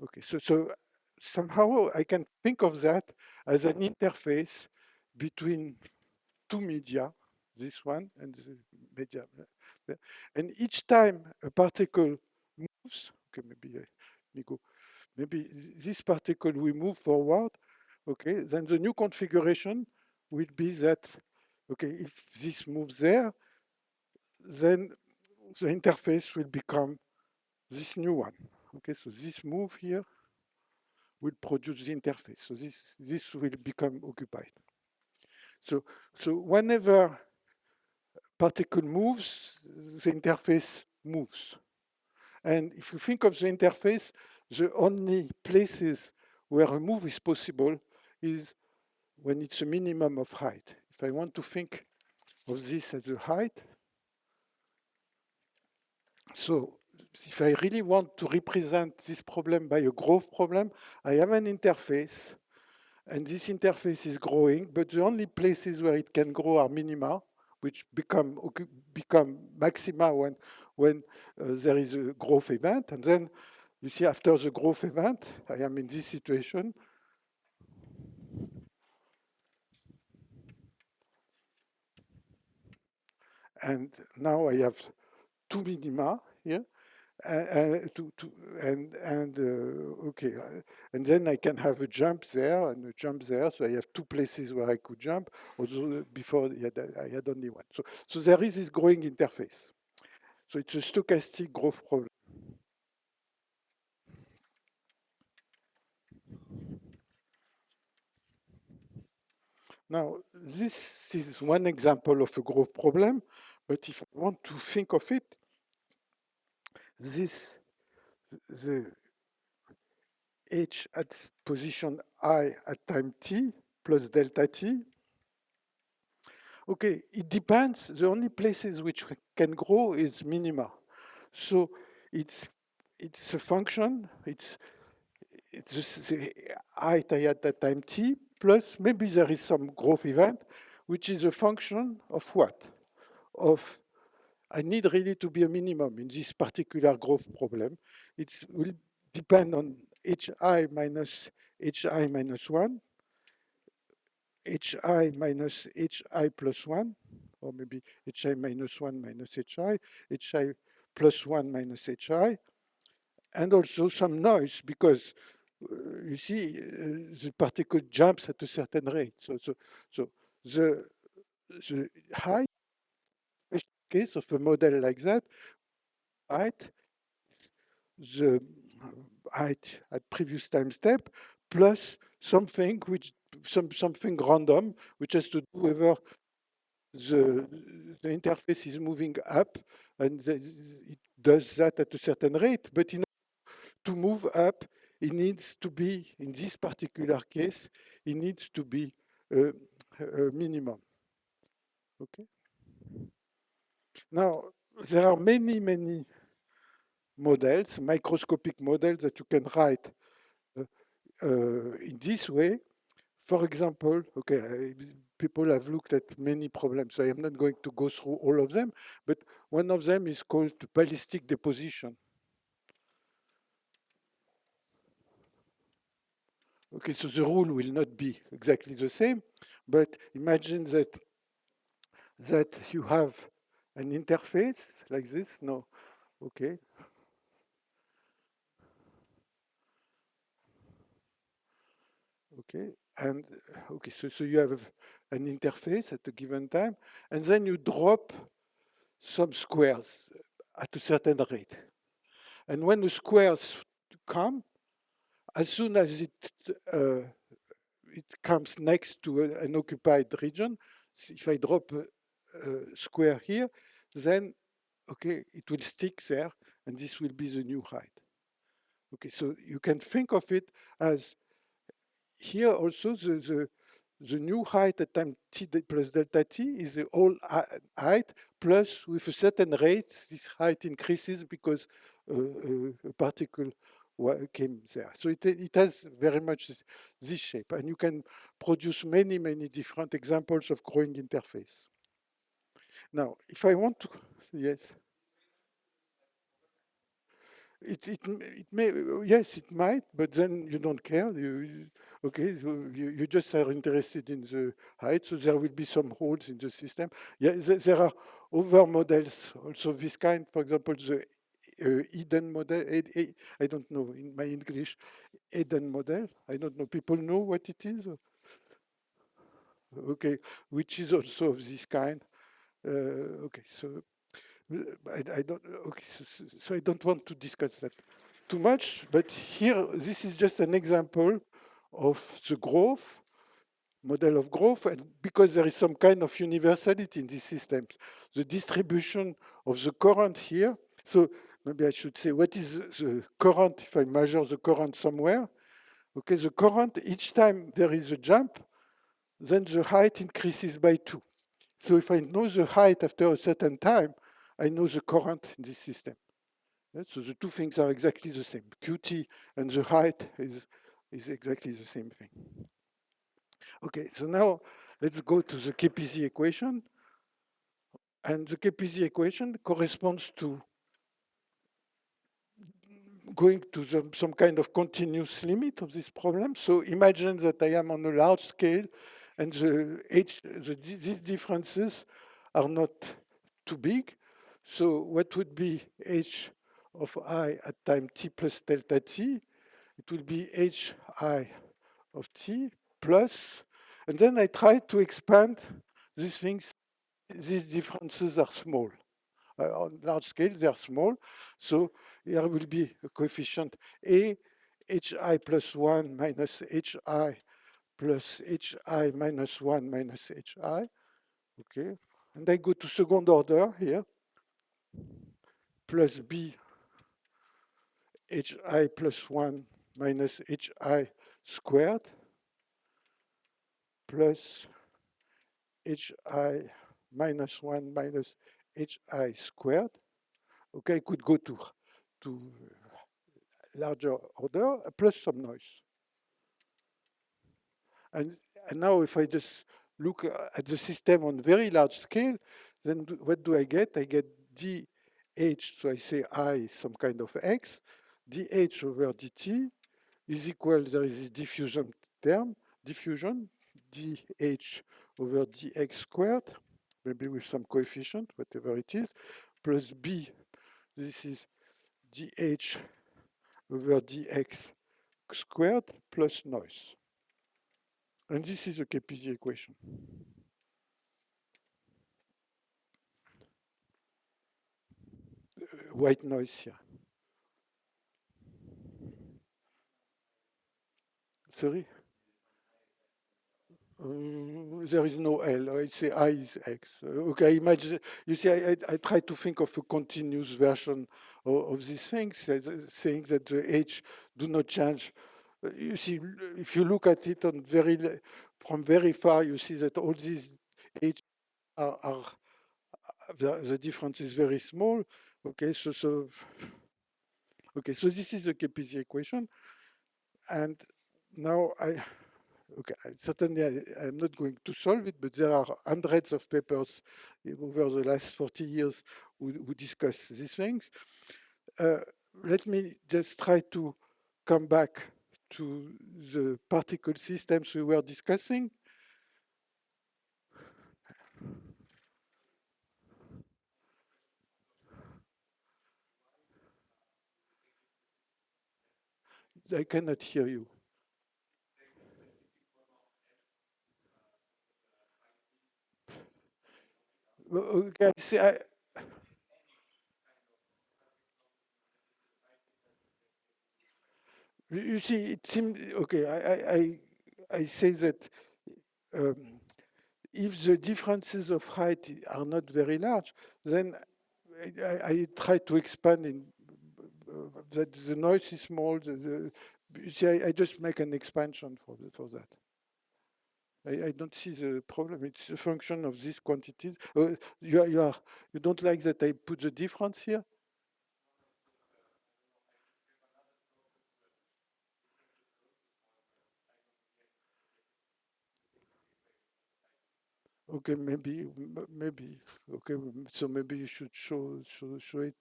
Okay, so somehow I can think of that as an interface between two media, this one and the media. And each time a particle moves, okay, maybe let me go, maybe this particle will move forward, okay, then the new configuration will be that, okay, if this moves there, then the interface will become this new one. Okay, so this move here will produce the interface. So this will become occupied. So whenever particle moves, the interface moves. And if you think of the interface, the only places where a move is possible is when it's a minimum of height. If I want to think of this as a height, so if I really want to represent this problem by a growth problem, I have an interface, and this interface is growing, but the only places where it can grow are minima, which become maxima when there is a growth event. And then you see after the growth event, I am in this situation. And now I have two minima here. Okay, and then I can have a jump there and a jump there. So I have two places where I could jump. Although before I had only one. So there is this growing interface. So it's a stochastic growth problem. Now this is one example of a growth problem, but if I want to think of it, the h at position I at time t plus delta t Okay, it depends. The only places which can grow is minima. So it's a function. It's just the height I at that time t plus maybe there is some growth event, which is a function of what? Of I need really to be a minimum in this particular growth problem. It will depend on hi minus 1, hi minus hi plus 1, or maybe hi minus 1 minus hi plus 1 minus hi, and also some noise because you see the particle jumps at a certain rate. So the high case of a model like that, height, the height at previous time step plus something which something random which has to do whether the the interface is moving up and it does that at a certain rate. But in order to move up, it needs to be, in this particular case, it needs to be a minimum. Okay. Now there are many models, microscopic models that you can write in this way. For example, okay, people have looked at many problems, so I am not going to go through all of them, but one of them is called ballistic deposition. Okay, so the rule will not be exactly the same, but imagine that you have an interface like this. No, okay. Okay, and okay, so you have an interface at a given time, and then you drop some squares at a certain rate. And when the squares come, as soon as it comes next to an occupied region, if I drop a square here, then okay, it will stick there, and this will be the new height. Okay, so you can think of it as here also the new height at time t plus delta t is the whole height plus with a certain rate this height increases because a particle came there. So it has very much this shape, and you can produce many different examples of growing interface. Now, if I want to, yes. It may, yes, it might, but then you don't care. Okay, so you just are interested in the height, so there will be some holes in the system. Yeah, there are other models also this kind. For example, the Eden model. I don't know in my English, Eden model. I don't know. People know what it is. Okay, which is also of this kind. Okay, so I don't. Okay, so I don't want to discuss that too much, but here, this is just an example of the growth, model of growth, and because there is some kind of universality in these systems, the distribution of the current here, so maybe I should say, what is the current if I measure the current somewhere? Okay, the current, each time there is a jump, then the height increases by 2. So if I know the height after a certain time, I know the current in this system. Yes, so the two things are exactly the same. Qt and the height is exactly the same thing. Okay, so now let's go to the KPZ equation. And the KPZ equation corresponds to going to some kind of continuous limit of this problem. So imagine that I am on a large scale and these differences are not too big. So what would be h of I at time t plus delta t? It will be hi of t plus, and then I try to expand these things. These differences are small. On large scale, they are small. So here will be a coefficient a hi plus 1 minus hi plus hi minus 1 minus hi. Okay. And I go to second order here, plus b hi plus 1 minus hi squared plus hi minus 1 minus hi squared. Okay, I could go to larger order plus some noise. And, and now if I just look at the system on very large scale, then what do I get? I get dh, so I say I is some kind of x, dh over dt is equal, there is this diffusion term, diffusion, dh over dx squared, maybe with some coefficient, whatever it is, plus b, this is dh over dx squared plus noise. And this is the KPZ equation. White noise here. Sorry? There is no L. I say I is X. Okay, imagine, you see, I try to think of a continuous version of these things, saying that the H do not change. You see, if you look at it on from very far, you see that all these H are the difference is very small. Okay, okay, so this is the KPZ equation. And now okay, certainly I'm not going to solve it, but there are hundreds of papers over the last 40 years who discuss these things. Let me just try to come back to the particle systems we were discussing. I cannot hear you. Okay, see, you see, it seems okay. I say that um, if the differences of height are not very large, then I try to expand in that the noise is small. You see, I just make an expansion for that. I don't see the problem. It's a function of these quantities. You don't like that I put the difference here? Okay, maybe. Okay, so maybe you should show it.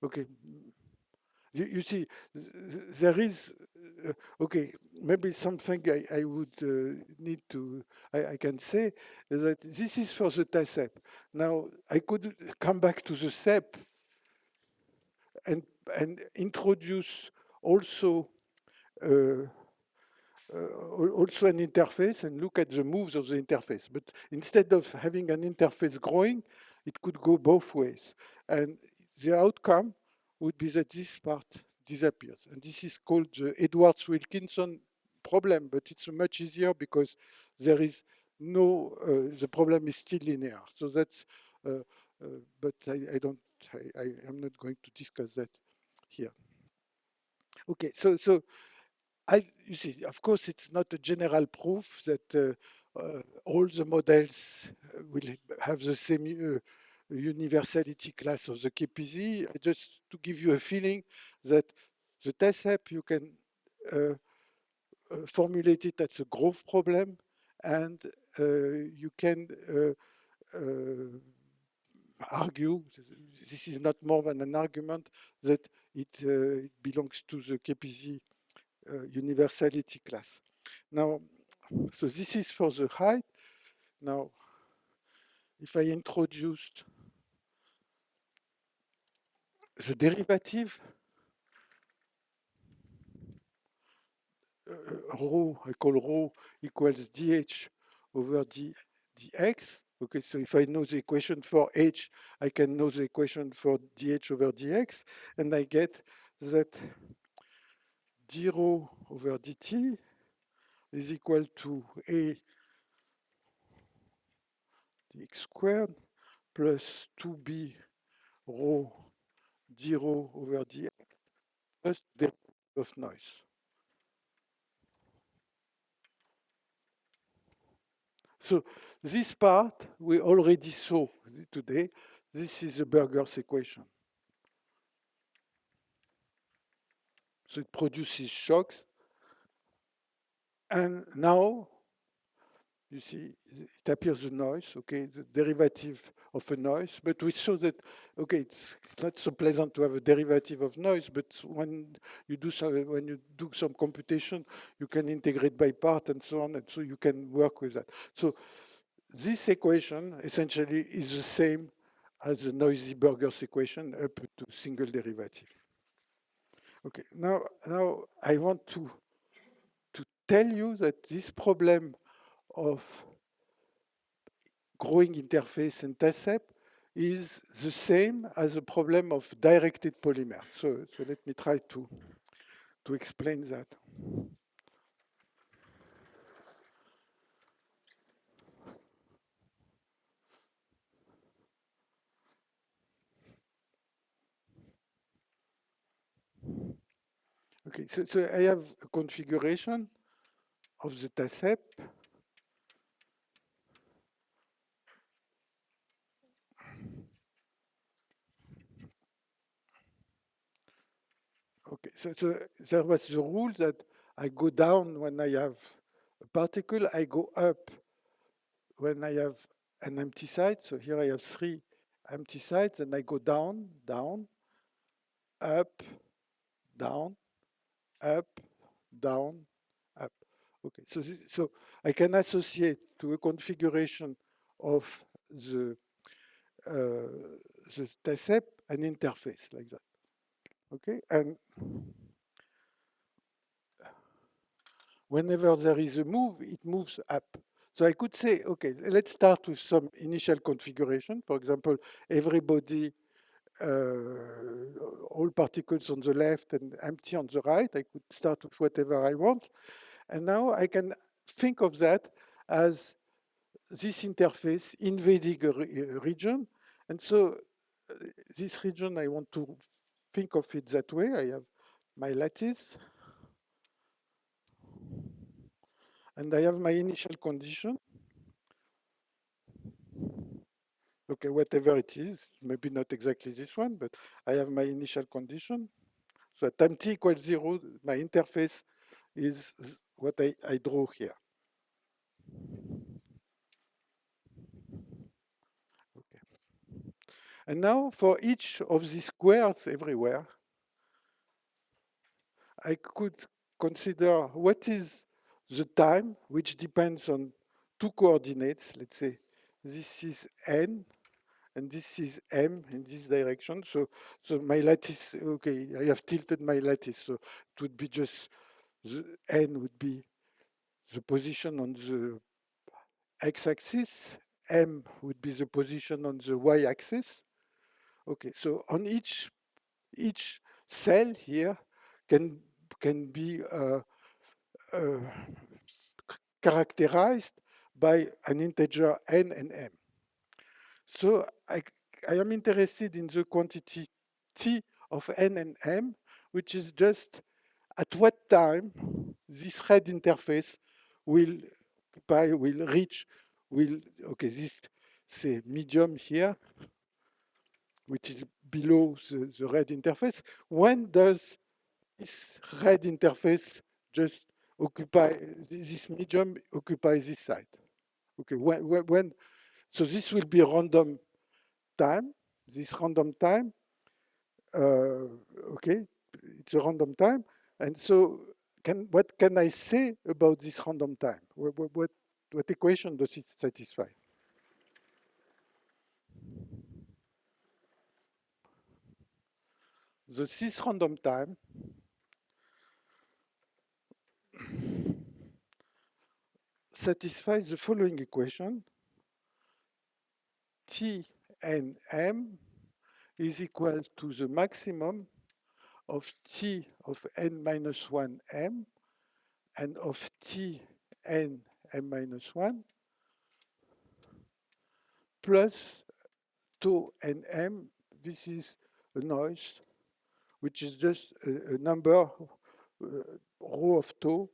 Okay, you see, there is, okay, maybe something I would need to, I can say is that this is for the TASEP. Now, I could come back to the SEP and, and introduce also uh, also an interface and look at the moves of the interface. But instead of having an interface growing, it could go both ways. And the outcome would be that this part disappears. And this is called the Edwards-Wilkinson problem, but it's much easier because there is no, the problem is still linear. So that's, but I don't, I'm not going to discuss that here. Okay, so you see, of course, it's not a general proof that all the models will have the same universality class of the KPZ. Just to give you a feeling that the TASEP, you can formulate it as a growth problem, and you can argue, this is not more than an argument, that it belongs to the KPZ universality class. Now, so this is for the height. Now, if I introduced the derivative, rho, I call rho equals dh over dx. Okay, so if I know the equation for h, I can know the equation for dh over dx, and I get that d rho over dt is equal to a dx squared plus 2b rho d rho over dx plus derivative of noise. So this part we already saw today. This is the Burger's equation. So it produces shocks. And now, you see, it appears a noise, okay, the derivative of a noise, but we saw that, okay, it's not so pleasant to have a derivative of noise, but when you do some computation, you can integrate by part and so on, and so you can work with that. So this equation essentially is the same as the noisy Burger's equation up to single derivative. Okay, now I want to tell you that this problem of growing interface and TACEP is the same as the problem of directed polymer. So let me try to explain that. Okay, so I have a configuration of the TACEP. Okay, so there was the rule that I go down when I have a particle, I go up when I have an empty site. So here I have 3 empty sites, and I go down, down, up, down, up, down, up. Okay, so I can associate to a configuration of the TACEP an interface like that. Okay, and whenever there is a move, it moves up. So I could say, okay, let's start with some initial configuration. For example, everybody, all particles on the left and empty on the right. I could start with whatever I want. And now I can think of that as this interface invading a region. And so this region, I want to think of it that way. I have my lattice, and I have my initial condition. Okay, whatever it is, maybe not exactly this one, but I have my initial condition. So at time t equals 0, my interface is what I draw here. Okay. And now for each of these squares everywhere, I could consider what is the time, which depends on 2 coordinates. Let's say this is n, and this is m in this direction. So my lattice, okay, I have tilted my lattice. So it would be just, the n would be the position on the x-axis, m would be the position on the y-axis. Okay, so on each cell here can be characterized by an integer n and m. So I am interested in the quantity t of n and m, which is just at what time this red interface will reach, okay, this, say, medium here, which is below the red interface. When does this red interface just occupy, this medium occupies this side? Okay, when, so this will be a random time, this random time, okay, it's a random time. And so what can I say about this random time? What equation does it satisfy? The cis random time satisfies the following equation. T n m is equal to the maximum of t of n minus 1 m and of t n m minus 1 plus tau n m. This is a noise, which is just a number, rho of tau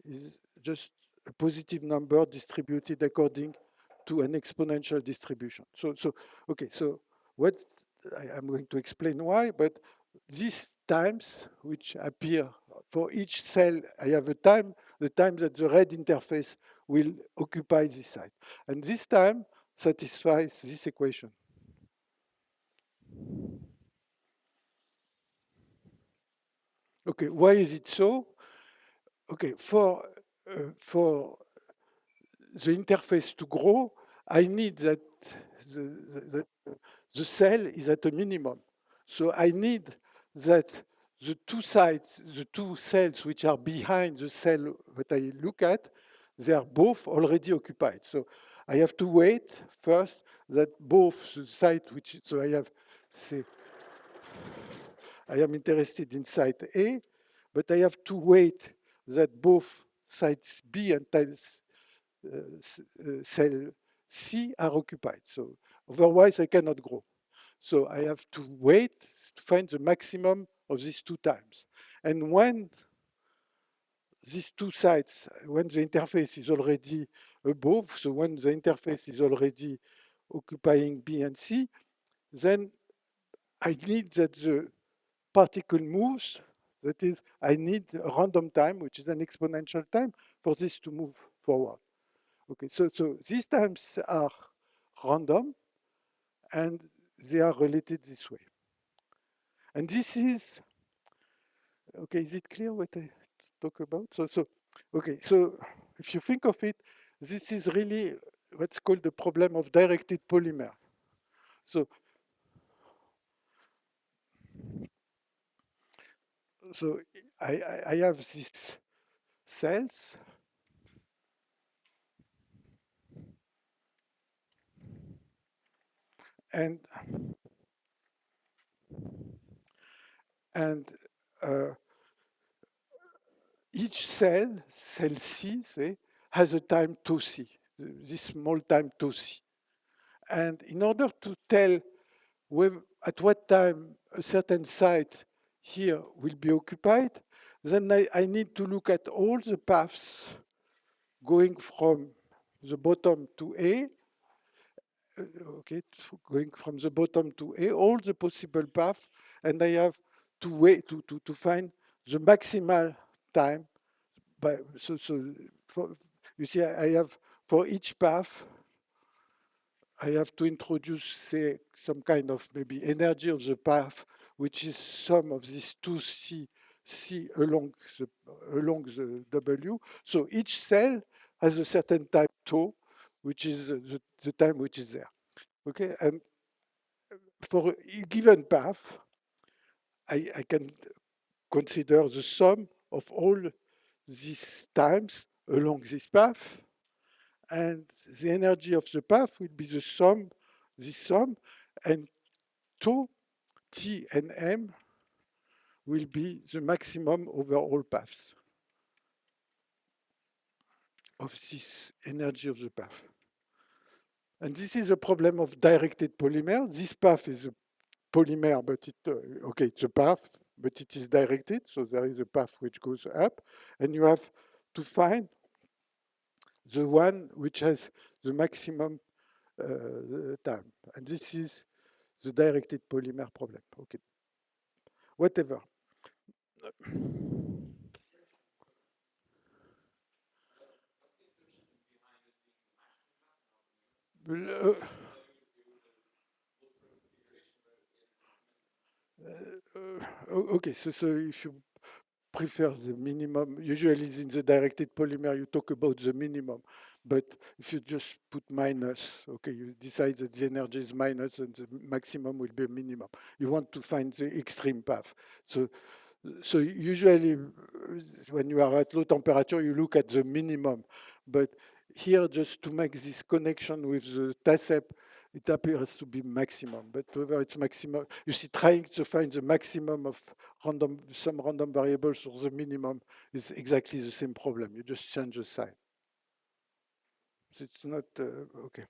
is just a positive number distributed according to an exponential distribution. Okay, so what I'm going to explain why, but these times which appear for each cell, I have a time, the time that the red interface will occupy this site. And this time satisfies this equation. Okay, why is it so? Okay, for the interface to grow, I need that the cell is at a minimum. So I need that the two sides, the two cells which are behind the cell that I look at, they are both already occupied. So I have to wait first that both the site which, so I have, say, I am interested in site A, but I have to wait that both sites B and cell C are occupied. So otherwise I cannot grow. So I have to wait to find the maximum of these two times. And when these two sites, when the interface is already above, so when the interface is already occupying B and C, then I need that the particle moves. That is, I need a random time, which is an exponential time, for this to move forward. Okay, so these times are random, and they are related this way. And this is, okay, is it clear what I talk about? Okay, so if you think of it, this is really what's called the problem of directed polymer. So, so I have these cells, and and uh, each cell C, say, has a time tau c, this small time tau c. And in order to tell at what time a certain site here will be occupied, then I need to look at all the paths going from the bottom to A, okay, going from the bottom to A, all the possible paths, and I have to wait to find the maximal time. So you see, I have for each path, I have to introduce, say, some kind of maybe energy of the path, which is sum of these two C along the W. So each cell has a certain time tau, which is the time which is there. Okay, and for a given path, I can consider the sum of all these times along this path, and the energy of the path will be the sum, this sum, and tau, T and M will be the maximum over all paths of this energy of the path. And this is a problem of directed polymer. This path is a polymer, but okay, it's a path, but it is directed. So there is a path which goes up, and you have to find the one which has the maximum time. And this is the directed polymer problem. Okay, whatever. Okay, so if you prefer the minimum, usually in the directed polymer, you talk about the minimum. But if you just put minus, okay, you decide that the energy is minus and the maximum will be minimum. You want to find the extreme path. So usually when you are at low temperature, you look at the minimum. But here, just to make this connection with the TACEP, it appears to be maximum. But whether it's maximum, you see, trying to find the maximum of some random variables or the minimum is exactly the same problem. You just change the sign. So it's not, okay.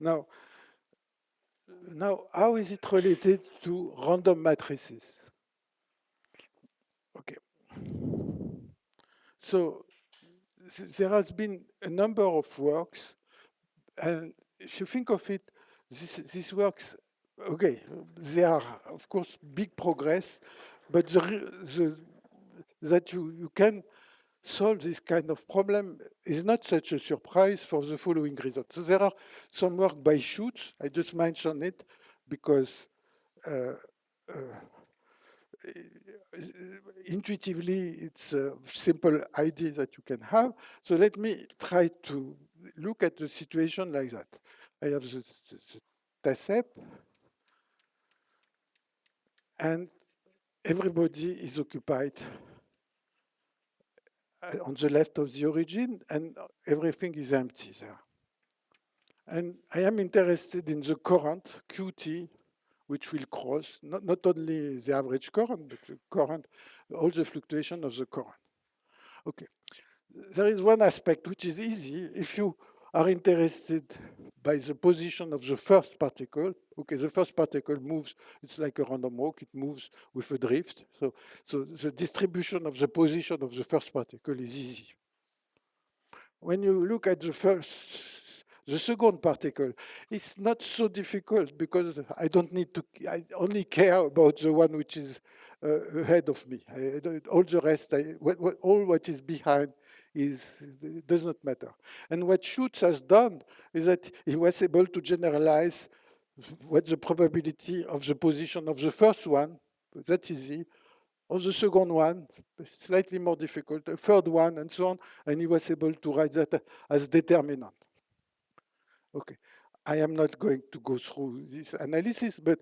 Now, how is it related to random matrices? Okay. So there has been a number of works, and if you think of it, these works, okay, they are of course big progress, but that you can solve this kind of problem is not such a surprise for the following reason. So there are some work by Schutz. I just mentioned it because uh, uh, intuitively it's a simple idea that you can have. So let me try to look at the situation like that. I have the TASEP, and everybody is occupied on the left of the origin, and everything is empty there. And I am interested in the current, Qt, which will cross not only the average current, but the current, all the fluctuation of the current. Okay. There is one aspect which is easy. If you are interested by the position of the first particle, okay, the first particle moves, it's like a random walk, it moves with a drift. So the distribution of the position of the first particle is easy. When you look at the second particle, it's not so difficult because I don't need to, I only care about the one which is ahead of me. All the rest, all what is behind does not matter. And what Schutz has done is that he was able to generalize what the probability of the position of the first one, that's easy, of the second one, slightly more difficult, a third one, and so on, and he was able to write that as determinant. Okay, I am not going to go through this analysis, but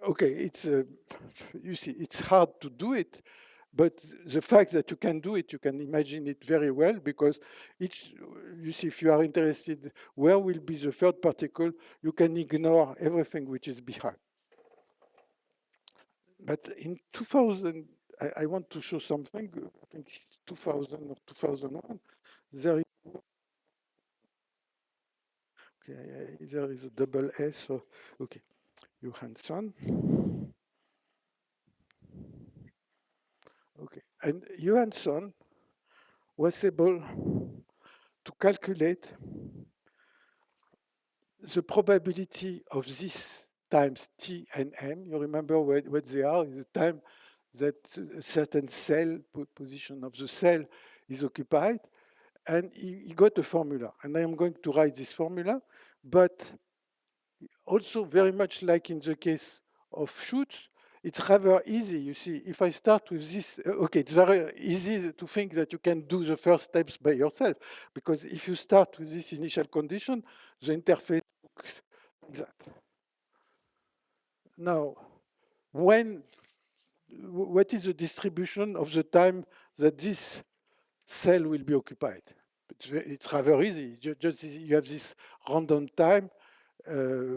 okay, it's you see, it's hard to do it, but the fact that you can do it, you can imagine it very well, because you see, if you are interested, where will be the third particle, you can ignore everything which is behind. But in 2000, I want to show something, I think it's 2000 or 2001, there is a double S, so, okay, Johansson. Okay, and Johansson was able to calculate the probability of this times T and M. You remember what they are, the time that a certain cell, position of the cell is occupied, and he got a formula. And I am going to write this formula, but also very much like in the case of Schutz, it's rather easy. You see, if I start with this, okay, it's very easy to think that you can do the first steps by yourself, because if you start with this initial condition, the interface looks like that. Now, what is the distribution of the time that this cell will be occupied? It's rather easy. Just you have this random time,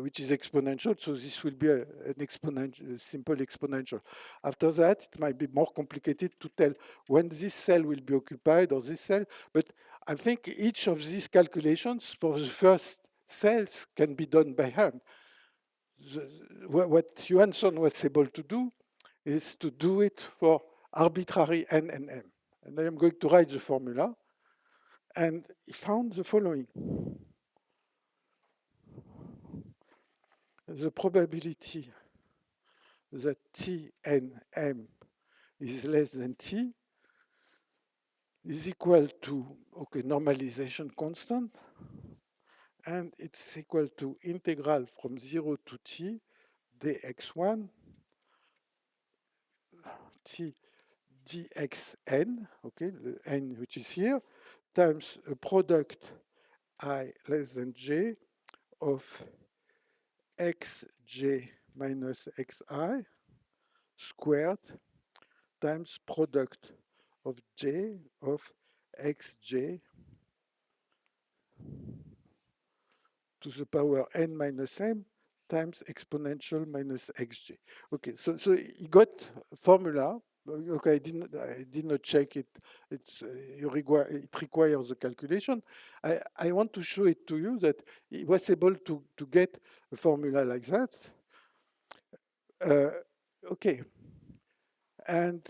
which is exponential, so this will be an exponential, simple exponential. After that, it might be more complicated to tell when this cell will be occupied or this cell, but I think each of these calculations for the first cells can be done by hand. What Johansson was able to do is to do it for arbitrary n and m. And I am going to write the formula, and he found the following. The probability that T and M is less than T is equal to, okay, normalization constant, and it's equal to integral from 0 to T dx1 T dxn, okay, the n which is here, times a product I less than j of xj minus xi squared times product of j of xj to the power n minus m times exponential minus xj. Okay, so you got a formula. Okay, I did not check it. It requires a calculation. I want to show it to you that he was able to get a formula like that. Okay, and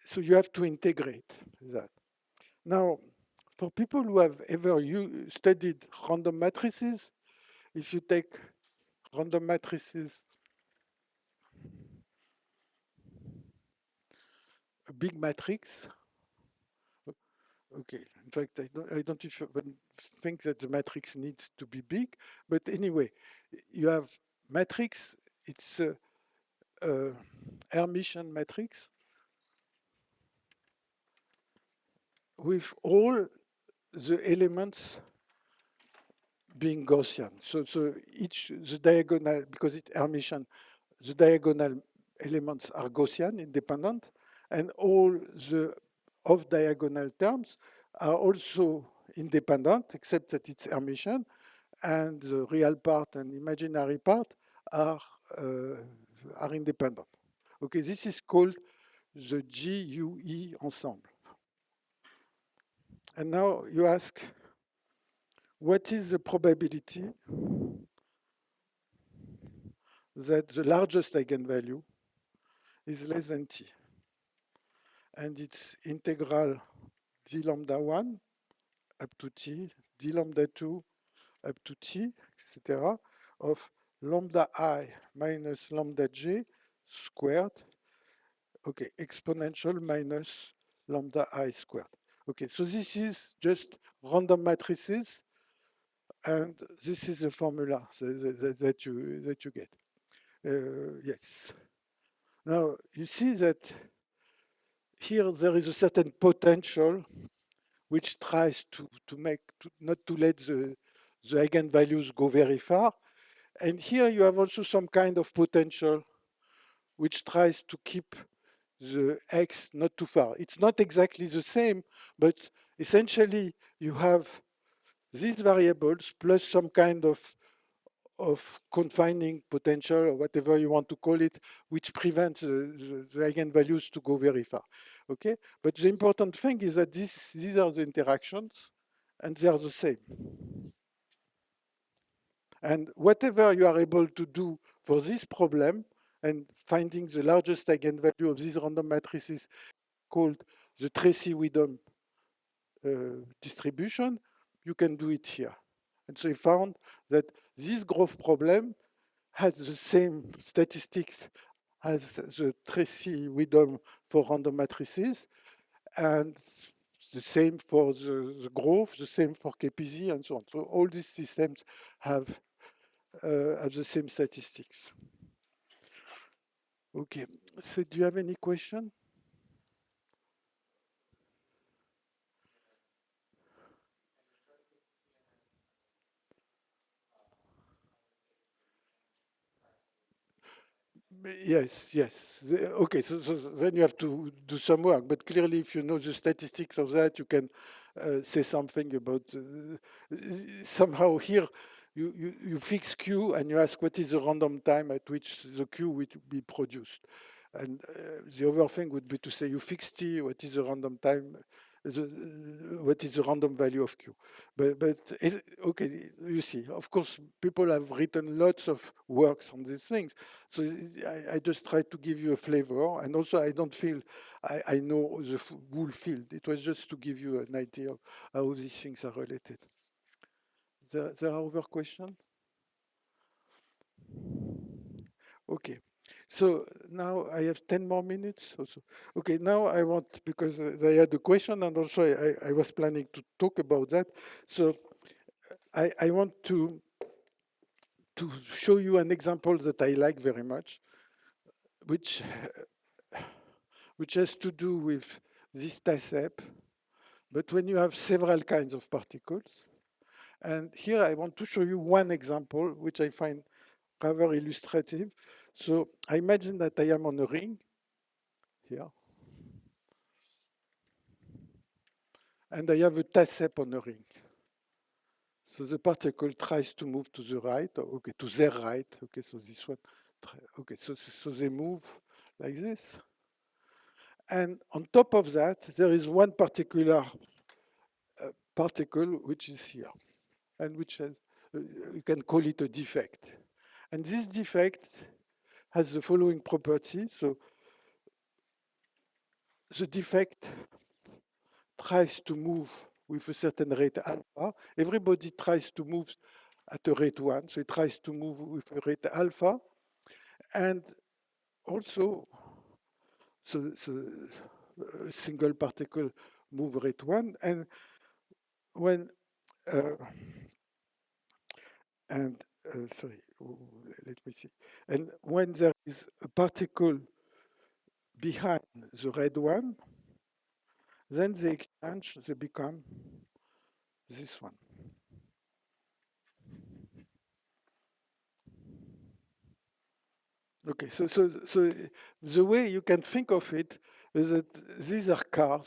so you have to integrate that. Now, for people who have ever studied random matrices, if you take random matrices, a big matrix, okay, in fact, I don't even think that the matrix needs to be big, but anyway, you have matrix, it's a Hermitian matrix with all the elements being Gaussian. So each, the diagonal, because it's Hermitian, the diagonal elements are Gaussian, independent, and all the off-diagonal terms are also independent, except that it's Hermitian, and the real part and imaginary part are, uh, are independent. Okay, this is called the GUE ensemble. And now you ask, what is the probability that the largest eigenvalue is less than t? And it's integral d lambda 1 up to t, d lambda 2 up to t, etc., of lambda I minus lambda j squared, okay, exponential minus lambda I squared. Okay, so this is just random matrices, and this is the formula that you get. Yes. Now, you see that here there is a certain potential which tries to make, not to let the eigenvalues go very far. And here you have also some kind of potential which tries to keep the x not too far. It's not exactly the same, but essentially you have these variables plus some kind of confining potential or whatever you want to call it, which prevents the eigenvalues to go very far. Okay, but the important thing is that these are the interactions and they are the same. And whatever you are able to do for this problem and finding the largest eigenvalue of these random matrices called the Tracy-Widom distribution, you can do it here. And so he found that this growth problem has the same statistics as the Tracy-Widom for random matrices, and the same for the growth, the same for KPZ, and so on. So all these systems have the same statistics. Okay, so do you have any question? Yes, yes. Okay, so then you have to do some work. But clearly, if you know the statistics of that, you can say something about. Somehow here, you fix Q and you ask what is the random time at which the Q will be produced. And the other thing would be to say you fix T, what is the random time, what is the random value of Q. But okay, you see, of course, people have written lots of works on these things. So I just try to give you a flavor. And also, I don't feel I know the whole field. It was just to give you an idea of how these things are related. There are other questions? Okay. So now I have 10 more minutes also. Okay, now I want, because they had a question and also I was planning to talk about that. So I want to show you an example that I like very much, which has to do with this TASEP, but when you have several kinds of particles. And here I want to show you one example, which I find rather illustrative. So I imagine that I am on a ring here, and I have a TASEP on a ring. So the particle tries to move to the right, okay, to their right, okay, so this one, okay, so they move like this. And on top of that, there is one particular particle which is here, and which has, you can call it a defect. And this defect has the following property. So the defect tries to move with a certain rate alpha. Everybody tries to move at a rate 1, so it tries to move with a rate alpha. And also, so a single particle move rate 1. And when sorry, let me see. And when there is a particle behind the red one, then they exchange, they become this one. Okay, so the way you can think of it is that these are cars